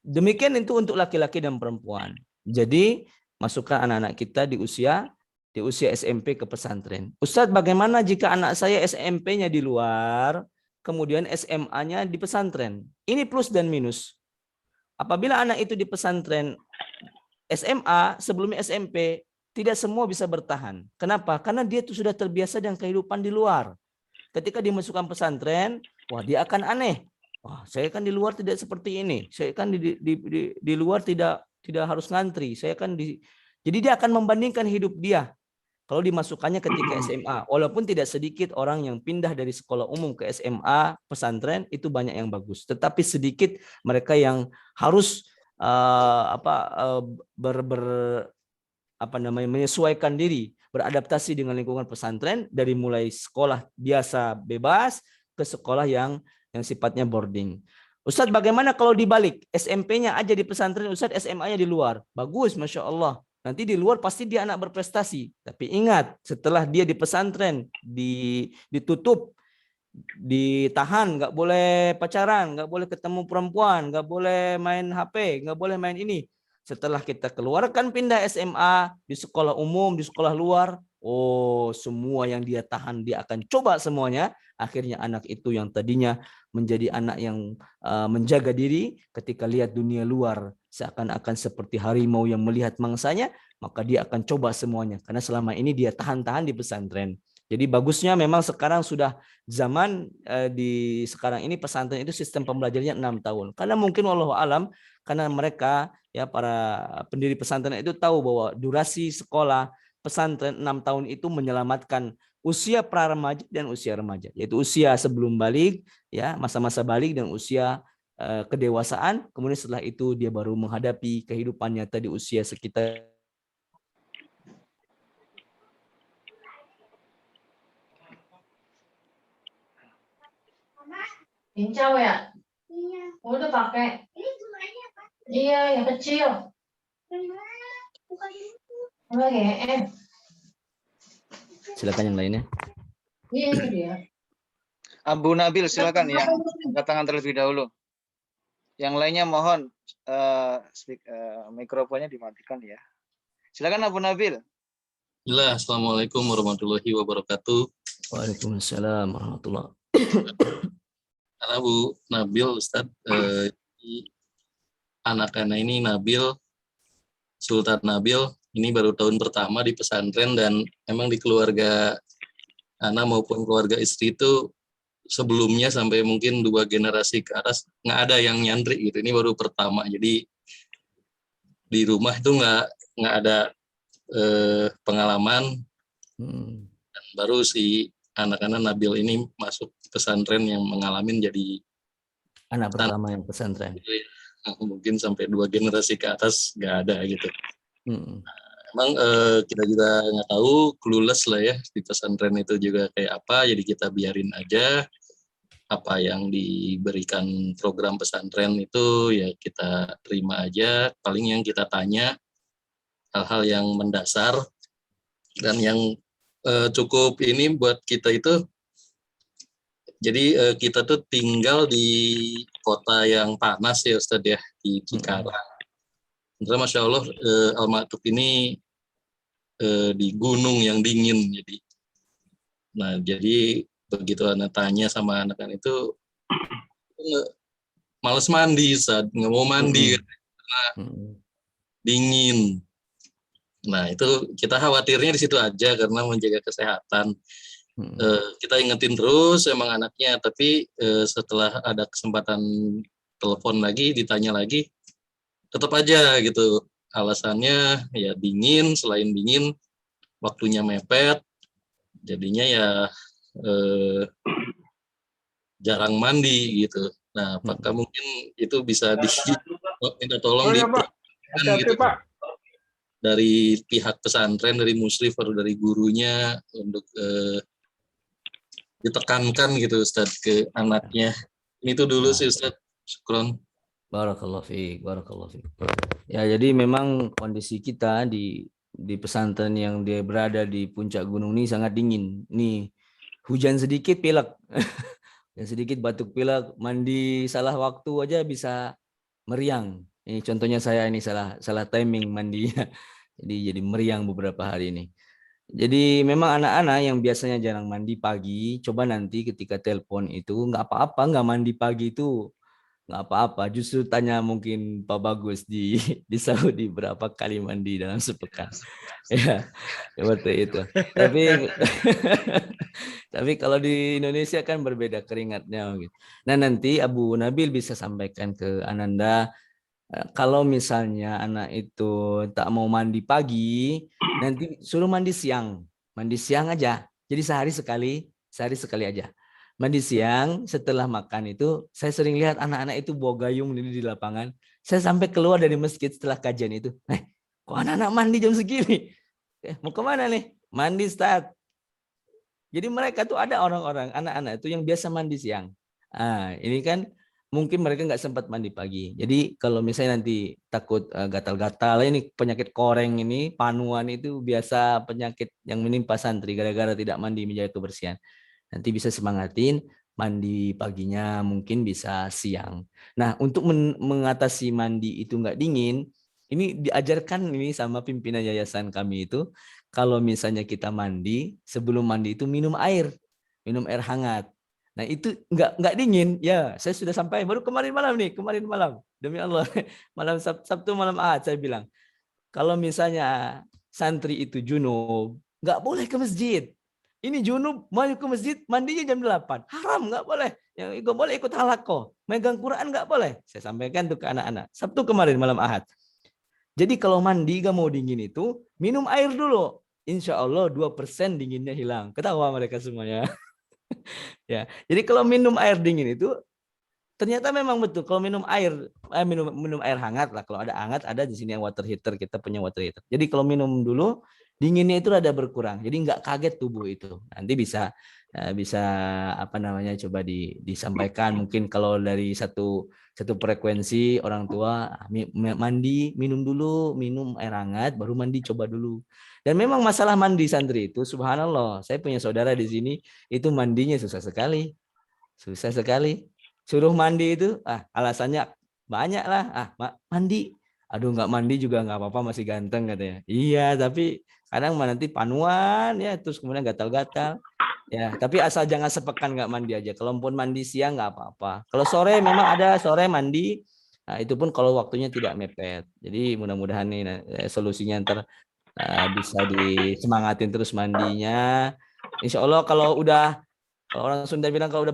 Demikian itu untuk laki-laki dan perempuan. Jadi masukkan anak-anak kita di usia SMP ke pesantren. Ustadz, bagaimana jika anak saya SMP-nya di luar, kemudian SMA-nya di pesantren? Ini plus dan minus. Apabila anak itu di pesantren SMA sebelumnya SMP, tidak semua bisa bertahan. Kenapa? Karena dia itu sudah terbiasa dengan kehidupan di luar. Ketika dimasukkan pesantren, wah dia akan aneh. Wah, saya kan di luar tidak seperti ini. Saya kan di luar tidak harus ngantri. Jadi dia akan membandingkan hidup dia kalau dimasukkannya ketika SMA. Walaupun tidak sedikit orang yang pindah dari sekolah umum ke SMA pesantren itu banyak yang bagus. Tetapi sedikit mereka yang harus menyesuaikan diri, beradaptasi dengan lingkungan pesantren dari mulai sekolah biasa bebas ke sekolah yang sifatnya boarding. Ustadz, bagaimana kalau dibalik? SMP-nya aja di pesantren, Ustadz SMA-nya di luar. Bagus, Masya Allah. Nanti di luar pasti dia anak berprestasi. Tapi ingat, setelah dia di pesantren, ditutup, ditahan, nggak boleh pacaran, nggak boleh ketemu perempuan, nggak boleh main HP, nggak boleh main ini. Setelah kita keluarkan pindah SMA, di sekolah umum, di sekolah luar, semua yang dia tahan, dia akan coba semuanya. Akhirnya anak itu yang tadinya menjadi anak yang menjaga diri, ketika lihat dunia luar seakan-akan seperti harimau yang melihat mangsanya, maka dia akan coba semuanya. Karena selama ini dia tahan-tahan di pesantren. Jadi bagusnya memang sekarang sudah zaman di sekarang ini pesantren itu sistem pembelajarannya 6 tahun. Karena mungkin wallahu alam, karena mereka ya para pendiri pesantren itu tahu bahwa durasi sekolah pesantren 6 tahun itu menyelamatkan usia pra-remaja dan usia remaja, yaitu usia sebelum balik, ya masa-masa balik, dan usia kedewasaan. Kemudian setelah itu dia baru menghadapi kehidupan nyata di usia sekitar Cincau ya? Iya. Udah pakai. Ini bunganya apa? Iya, yang kecil. Bukan itu. Oh, GM. Silakan yang lainnya. Iya itu dia. Abu Nabil silakan yang angkat tangan terlebih dahulu. Yang lainnya mohon mikrofonnya dimatikan ya. Silakan Abu Nabil. Bismillah, Assalamualaikum warahmatullahi wabarakatuh. Waalaikumsalam warahmatullahi. Abu Nabil, Ustadz, anak-anak ini Nabil, Sultan Nabil, ini baru tahun pertama di pesantren dan emang di keluarga anak maupun keluarga istri itu sebelumnya sampai mungkin 2 generasi ke atas nggak ada yang nyantri gitu. Ini baru pertama, jadi di rumah itu nggak ada pengalaman. Dan baru si anak-anak Nabil ini masuk pesantren yang mengalami jadi anak pertama yang pesantren. Mungkin sampai 2 generasi ke atas nggak ada gitu. Emang kita juga nggak tahu, clueless lah ya di pesantren itu juga kayak apa, jadi kita biarin aja apa yang diberikan program pesantren itu ya kita terima aja. Paling yang kita tanya hal-hal yang mendasar dan yang cukup ini buat kita itu. Jadi kita tuh tinggal di kota yang panas ya Ustadz ya, di Cikarang. Sebenarnya Masya Allah Al-Ma'tub ini di gunung yang dingin. Jadi begitu anak tanya sama anak-anak itu males mandi, saat nggak mau mandi karena dingin. Nah itu kita khawatirnya di situ aja karena menjaga kesehatan. Kita ingetin terus emang anaknya, tapi setelah ada kesempatan telepon lagi, ditanya lagi, tetap aja gitu alasannya ya dingin, selain dingin waktunya mepet, jadinya ya jarang mandi gitu. Nah apakah mungkin itu bisa minta tolong diperhatikan gitu dari pihak pesantren, dari musyrif atau dari gurunya untuk ditekankan gitu Ustadz ke anaknya. Ini tuh dulu sih Ustadz. Syukron. Barakallahu fiik, barakallahu fiik. Ya, jadi memang kondisi kita di pesantren yang dia berada di puncak gunung ini sangat dingin. Nih, hujan sedikit pilek. Dan sedikit batuk pilek, mandi salah waktu aja bisa meriang. Ini contohnya saya ini salah timing mandinya. Jadi meriang beberapa hari ini. Jadi memang anak-anak yang biasanya jarang mandi pagi, coba nanti ketika telepon itu nggak apa-apa, nggak mandi pagi itu nggak apa-apa. Justru tanya mungkin Pak Bagus di Saudi berapa kali mandi dalam sepekan. Ya, seperti itu. Tapi kalau di Indonesia kan berbeda keringatnya. Gitu. Nah nanti Abu Nabil bisa sampaikan ke Ananda. Kalau misalnya anak itu tak mau mandi pagi, nanti suruh mandi siang aja. Jadi sehari sekali aja. Mandi siang setelah makan itu, saya sering lihat anak-anak itu bawa gayung di lapangan. Saya sampai keluar dari masjid setelah kajian itu. Kok anak-anak mandi jam segini? Mau kemana nih? Mandi Ustaz. Jadi mereka tuh ada orang-orang, anak-anak itu yang biasa mandi siang. Ini kan mungkin mereka nggak sempat mandi pagi. Jadi kalau misalnya nanti takut gatal-gatal, ini penyakit koreng ini, panuan itu biasa penyakit yang menimpa santri gara-gara tidak mandi menjaga kebersihan. Nanti bisa semangatin mandi paginya, mungkin bisa siang. Nah untuk mengatasi mandi itu nggak dingin, ini diajarkan ini sama pimpinan yayasan kami itu, kalau misalnya kita mandi, sebelum mandi itu minum air hangat. Nah itu nggak dingin, ya saya sudah sampai baru kemarin malam demi Allah malam Sabtu malam Ahad saya bilang kalau misalnya santri itu junub nggak boleh ke masjid. Ini junub mau ke masjid mandinya jam 8, haram nggak boleh. Yang nggak boleh ikut halakoh, megang Quran nggak boleh. Saya sampaikan tuh ke anak-anak Sabtu kemarin malam Ahad. Jadi kalau mandi nggak mau dingin itu minum air dulu, insya Allah 2% dinginnya hilang. Ketawa mereka semuanya. Ya, jadi kalau minum air dingin itu ternyata memang betul. Kalau minum air hangat lah. Kalau ada hangat ada di sini yang water heater, kita punya water heater. Jadi kalau minum dulu dinginnya itu rada berkurang. Jadi nggak kaget tubuh itu. Nanti bisa apa namanya coba disampaikan, mungkin kalau dari satu frekuensi orang tua mandi, minum dulu, minum air hangat baru mandi, coba dulu. Dan memang masalah mandi santri itu subhanallah, saya punya saudara di sini itu mandinya susah sekali. Suruh mandi itu alasannya banyak lah, mandi, aduh nggak mandi juga nggak apa-apa, masih ganteng katanya. Iya, tapi kadang nanti panuan ya, terus kemudian gatal-gatal. Ya, tapi asal jangan sepekan nggak mandi aja. Kalau pun mandi siang nggak apa-apa. Kalau sore memang ada sore mandi. Nah, itu pun kalau waktunya tidak mepet. Jadi mudah-mudahan nih solusinya ntar bisa disemangatin terus mandinya. Insya Allah kalau orang Sunda bilang kalau udah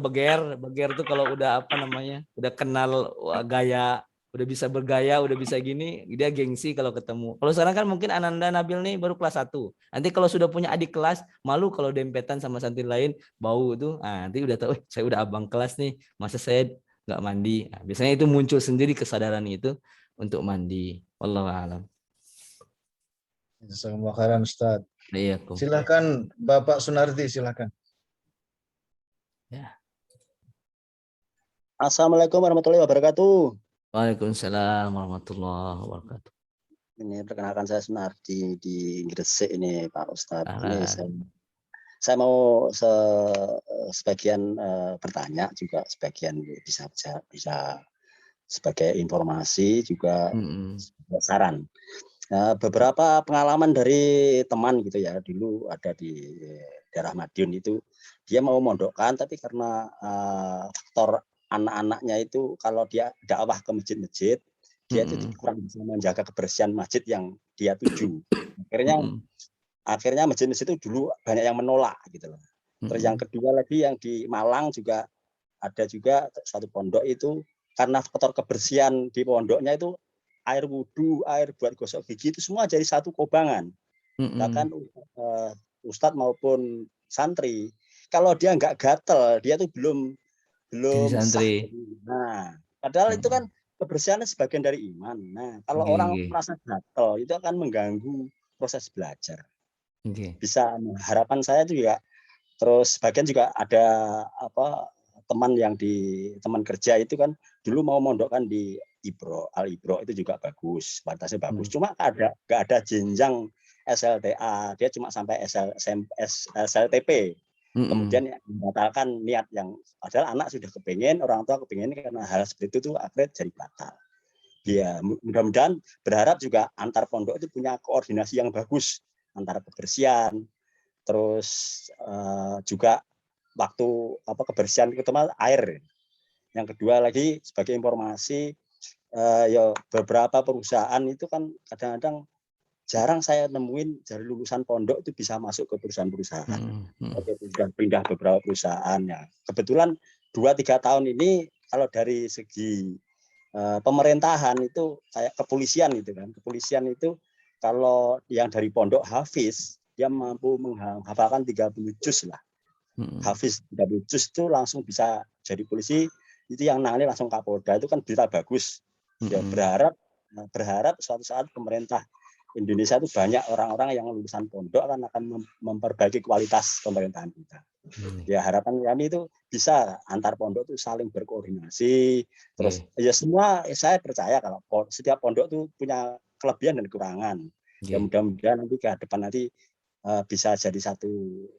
beger tuh kalau udah apa namanya, udah kenal gaya, udah bisa bergaya, udah bisa gini, dia gengsi kalau ketemu. Kalau sekarang kan mungkin Ananda Nabil nih baru kelas 1. Nanti kalau sudah punya adik kelas, malu kalau dempetan sama santri lain, bau tuh. Nanti udah tahu, saya udah abang kelas nih, masa saya nggak mandi. Biasanya itu muncul sendiri kesadaran itu untuk mandi. Wallahu a'lam. Jazakumullah khairan Ustaz. Iya, silakan Bapak Sunardi, silakan. Ya. Assalamualaikum warahmatullahi wabarakatuh. Waalaikumsalam warahmatullahi wabarakatuh. Ini perkenalkan saya Sunardi di Gresik ini Pak Ustadz. Ini saya mau sebagian bertanya juga, sebagian bisa sebagai informasi juga saran. Beberapa pengalaman dari teman gitu ya, dulu ada di daerah Madiun itu, dia mau mondokkan tapi karena faktor anak-anaknya itu kalau dia dakwah ke masjid-masjid, dia itu kurang bisa menjaga kebersihan masjid yang dia tuju. Akhirnya masjid-masjid itu dulu banyak yang menolak gitu loh. Terus yang kedua lagi yang di Malang juga ada juga suatu pondok itu, karena faktor kebersihan di pondoknya itu air wudhu, air buat gosok gigi itu semua jadi satu kobangan. Bahkan Ustadz maupun santri, kalau dia nggak gatel, dia tuh belum santri. Nah, padahal itu kan kebersihannya sebagian dari iman. Nah, kalau orang merasa gatel, itu akan mengganggu proses belajar. Bisa, harapan saya juga. Terus bagian juga ada teman yang teman kerja itu kan dulu mau mondokkan di Al Ibro itu juga bagus, kualitasnya bagus. Cuma nggak ada jenjang SLTA, dia cuma sampai SLTP. Kemudian membatalkan niat yang padahal anak sudah kepengen, orang tua kepengen, karena hal seperti itu tuh akhirnya jadi batal. Ya, mudah-mudahan berharap juga antar pondok itu punya koordinasi yang bagus antara kebersihan, terus juga waktu kebersihan terutama air. Yang kedua lagi sebagai informasi, ya beberapa perusahaan itu kan kadang-kadang jarang saya nemuin dari lulusan pondok itu bisa masuk ke perusahaan-perusahaan. Sudah pindah beberapa perusahaan ya. Kebetulan 2-3 tahun ini kalau dari segi pemerintahan itu kayak kepolisian gitu kan. Kepolisian itu kalau yang dari pondok hafiz, dia mampu menghafalkan 30 juz lah. Hafiz 30 juz itu langsung bisa jadi polisi, itu yang nangani langsung Kapolda, itu kan berita bagus. Ya berharap suatu saat pemerintah Indonesia itu banyak orang-orang yang lulusan pondok akan memperbaiki kualitas pemerintahan kita. Ya harapan kami itu bisa antar pondok itu saling berkoordinasi. Terus ya semua saya percaya kalau setiap pondok itu punya kelebihan dan kekurangan. Ya mudah-mudahan nanti ke depan nanti bisa jadi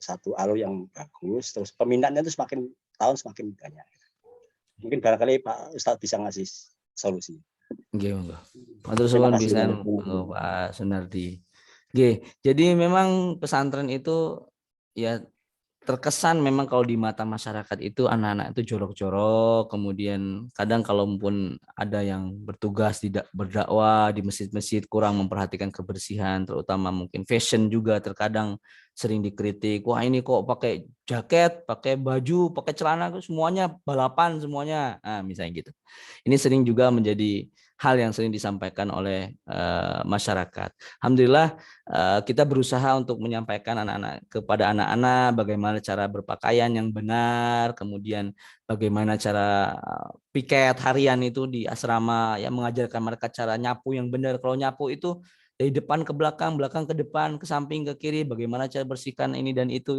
satu alur yang bagus. Terus peminatnya itu semakin tahun semakin banyak. Mungkin barangkali Pak Ustadz bisa ngasih solusi. Terus bisa Pak Sunardi. Jadi memang pesantren itu ya terkesan memang kalau di mata masyarakat itu anak-anak itu jorok-jorok, kemudian kadang kalaupun ada yang bertugas tidak berdakwah di masjid-masjid kurang memperhatikan kebersihan, terutama mungkin fashion juga terkadang sering dikritik. Wah ini kok pakai jaket, pakai baju, pakai celana, semuanya balapan semuanya. Nah, misalnya gitu. Ini sering juga menjadi hal yang sering disampaikan oleh masyarakat. Alhamdulillah kita berusaha untuk menyampaikan kepada anak-anak bagaimana cara berpakaian yang benar, kemudian bagaimana cara piket harian itu di asrama, ya mengajarkan mereka cara nyapu yang benar. Kalau nyapu itu dari depan ke belakang, belakang ke depan, ke samping, ke kiri, bagaimana cara bersihkan ini dan itu.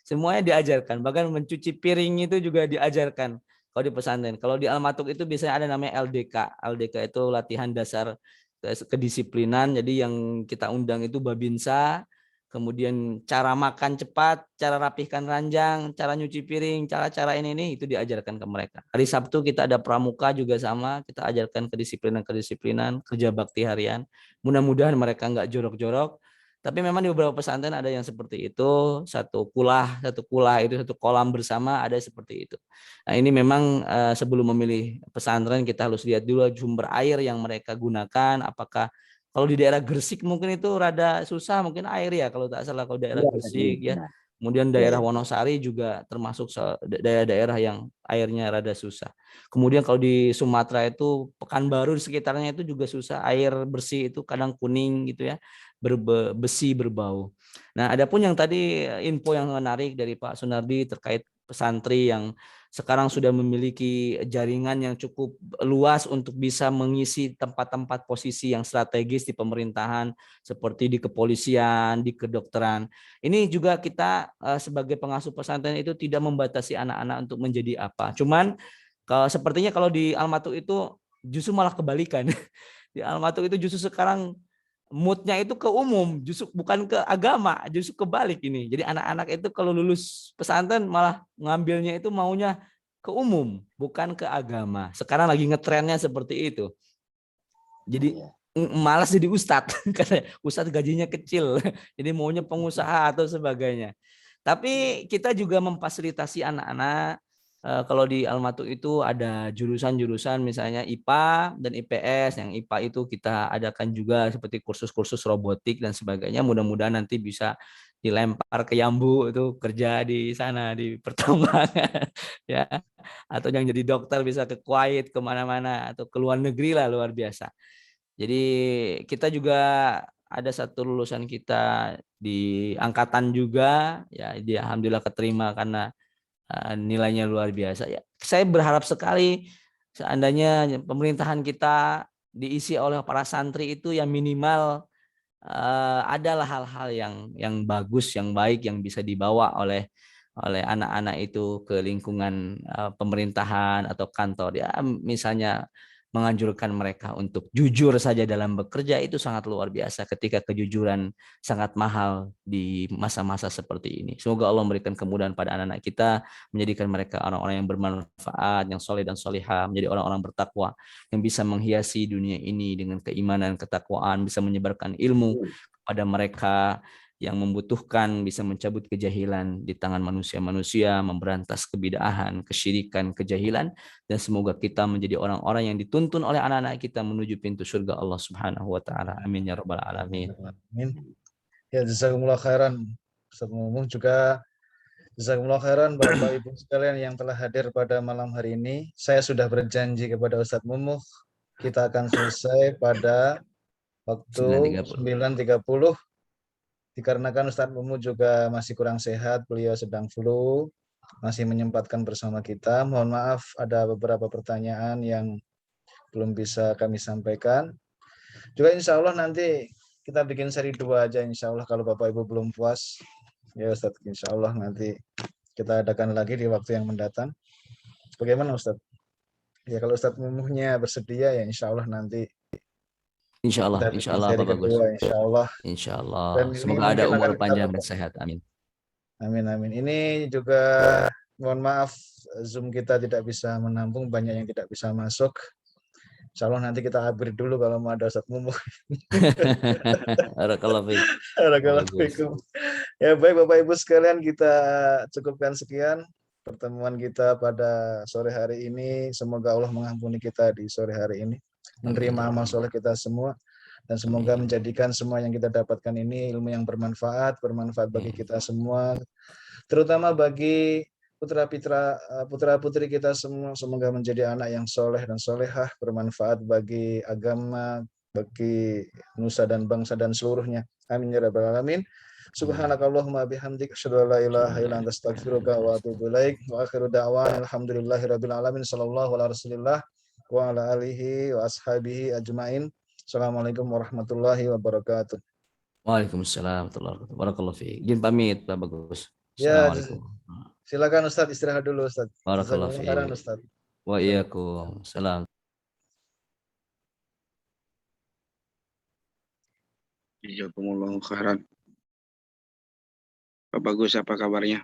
Semuanya diajarkan. Bahkan mencuci piring itu juga diajarkan kalau di pesantren. Kalau di Al-Matuk itu biasanya ada namanya LDK. LDK itu latihan dasar kedisiplinan. Jadi yang kita undang itu Babinsa, kemudian cara makan cepat, cara rapihkan ranjang, cara nyuci piring, cara-cara ini itu diajarkan ke mereka. Hari Sabtu kita ada pramuka juga sama, kita ajarkan kedisiplinan, kerja bakti harian. Mudah-mudahan mereka nggak jorok-jorok. Tapi memang di beberapa pesantren ada yang seperti itu, satu kulah itu satu kolam bersama, ada seperti itu. Nah ini memang sebelum memilih pesantren kita harus lihat dulu sumber air yang mereka gunakan, apakah kalau di daerah Gresik mungkin itu rada susah mungkin air ya kalau tak salah, kalau daerah Gresik ya. Kemudian daerah Wonosari juga termasuk daerah-daerah yang airnya rada susah. Kemudian kalau di Sumatera itu Pekanbaru di sekitarnya itu juga susah, air bersih itu kadang kuning gitu ya, besi berbau. Nah, adapun yang tadi info yang menarik dari Pak Sunardi terkait pesantri yang sekarang sudah memiliki jaringan yang cukup luas untuk bisa mengisi tempat-tempat posisi yang strategis di pemerintahan seperti di kepolisian, di kedokteran. Ini juga kita sebagai pengasuh pesantren itu tidak membatasi anak-anak untuk menjadi apa. Cuman sepertinya kalau di Al-Matuk itu justru malah kebalikan. Di Al-Matuk itu justru sekarang moodnya itu ke umum, justru bukan ke agama, justru kebalik ini. Jadi anak-anak itu kalau lulus pesantren malah ngambilnya itu maunya ke umum, bukan ke agama. Sekarang lagi ngetrennya seperti itu. Jadi malas jadi ustadz, karena ustadz gajinya kecil, jadi maunya pengusaha atau sebagainya. Tapi kita juga memfasilitasi anak-anak. Kalau di Al-Matuk itu ada jurusan-jurusan misalnya IPA dan IPS. Yang IPA itu kita adakan juga seperti kursus-kursus robotik dan sebagainya. Mudah-mudahan nanti bisa dilempar ke Yambu itu kerja di sana di pertambangan ya, atau yang jadi dokter bisa ke Kuwait kemana-mana atau ke luar negeri lah, luar biasa. Jadi kita juga ada satu lulusan kita di angkatan juga ya, dia alhamdulillah keterima karena nilainya luar biasa ya. Saya berharap sekali seandainya pemerintahan kita diisi oleh para santri itu yang minimal adalah hal-hal yang bagus, yang baik yang bisa dibawa oleh anak-anak itu ke lingkungan pemerintahan atau kantor ya, misalnya menganjurkan mereka untuk jujur saja dalam bekerja, itu sangat luar biasa ketika kejujuran sangat mahal di masa-masa seperti ini. Semoga Allah memberikan kemudahan pada anak-anak kita, menjadikan mereka orang-orang yang bermanfaat, yang soleh dan solihah, menjadi orang-orang bertakwa yang bisa menghiasi dunia ini dengan keimanan, ketakwaan, bisa menyebarkan ilmu kepada mereka yang membutuhkan, bisa mencabut kejahilan di tangan manusia-manusia, memberantas kebid'ahan, kesyirikan, kejahilan, dan semoga kita menjadi orang-orang yang dituntun oleh anak-anak kita menuju pintu surga Allah Subhanahu wa taala. Amin ya rabbal alamin. Amin. Ya, jazakumullah khairan. Ustaz Mumung juga jazakumullah khairan Bapak Ibu sekalian yang telah hadir pada malam hari ini. Saya sudah berjanji kepada Ustaz Mumung kita akan selesai pada waktu 9.30. Dikarenakan Ustadz Mumu juga masih kurang sehat, beliau sedang flu, masih menyempatkan bersama kita. Mohon maaf ada beberapa pertanyaan yang belum bisa kami sampaikan. Juga insya Allah nanti kita bikin seri 2 aja insya Allah kalau Bapak Ibu belum puas. Ya Ustadz, insya Allah nanti kita adakan lagi di waktu yang mendatang. Bagaimana Ustadz? Ya kalau Ustadz Mumuhnya bersedia ya insya Allah nanti. Insya Allah Pak Bagus. Insya Allah. Insya Allah. Semoga ada umur panjang dan sehat. Amin. Amin amin. Ini juga mohon maaf Zoom kita tidak bisa menampung, banyak yang tidak bisa masuk. Insya Allah nanti kita upgrade dulu kalau mau ada Ustadz Mumu. Barakallahu fiikum. Ya baik Bapak Ibu sekalian, kita cukupkan sekian pertemuan kita pada sore hari ini. Semoga Allah mengampuni kita di sore hari ini, menerima amal soleh kita semua, dan semoga menjadikan semua yang kita dapatkan ini ilmu yang bermanfaat bagi kita semua, terutama bagi putra-putri kita semua. Semoga menjadi anak yang soleh dan solehah, bermanfaat bagi agama, bagi nusa dan bangsa dan seluruhnya. Amin ya rabbal alamin. Subhanakallahumma bihamdik asyhadu an la ilaha illa anta astaghfiruka wa atubu ilaik. Wa akhiru da'wana alhamdulillahirabbil alamin. Sallallahu ala rasulillah wa ala alihi wa ashabihi ajmain. Assalamualaikum warahmatullahi wabarakatuh. Waalaikumsalam warahmatullahi wabarakatuh. Barakallahu fiik. Izin pamit Pak Bagus. Ya, Assalamualaikum. silakan Ustadz istirahat dulu Ustadz. Barakallahu Jazakumullah khairan, fiik. Ustadz. Wa iyyakum. Salam. Jazakumullah khairan. Pak Bagus, apa kabarnya?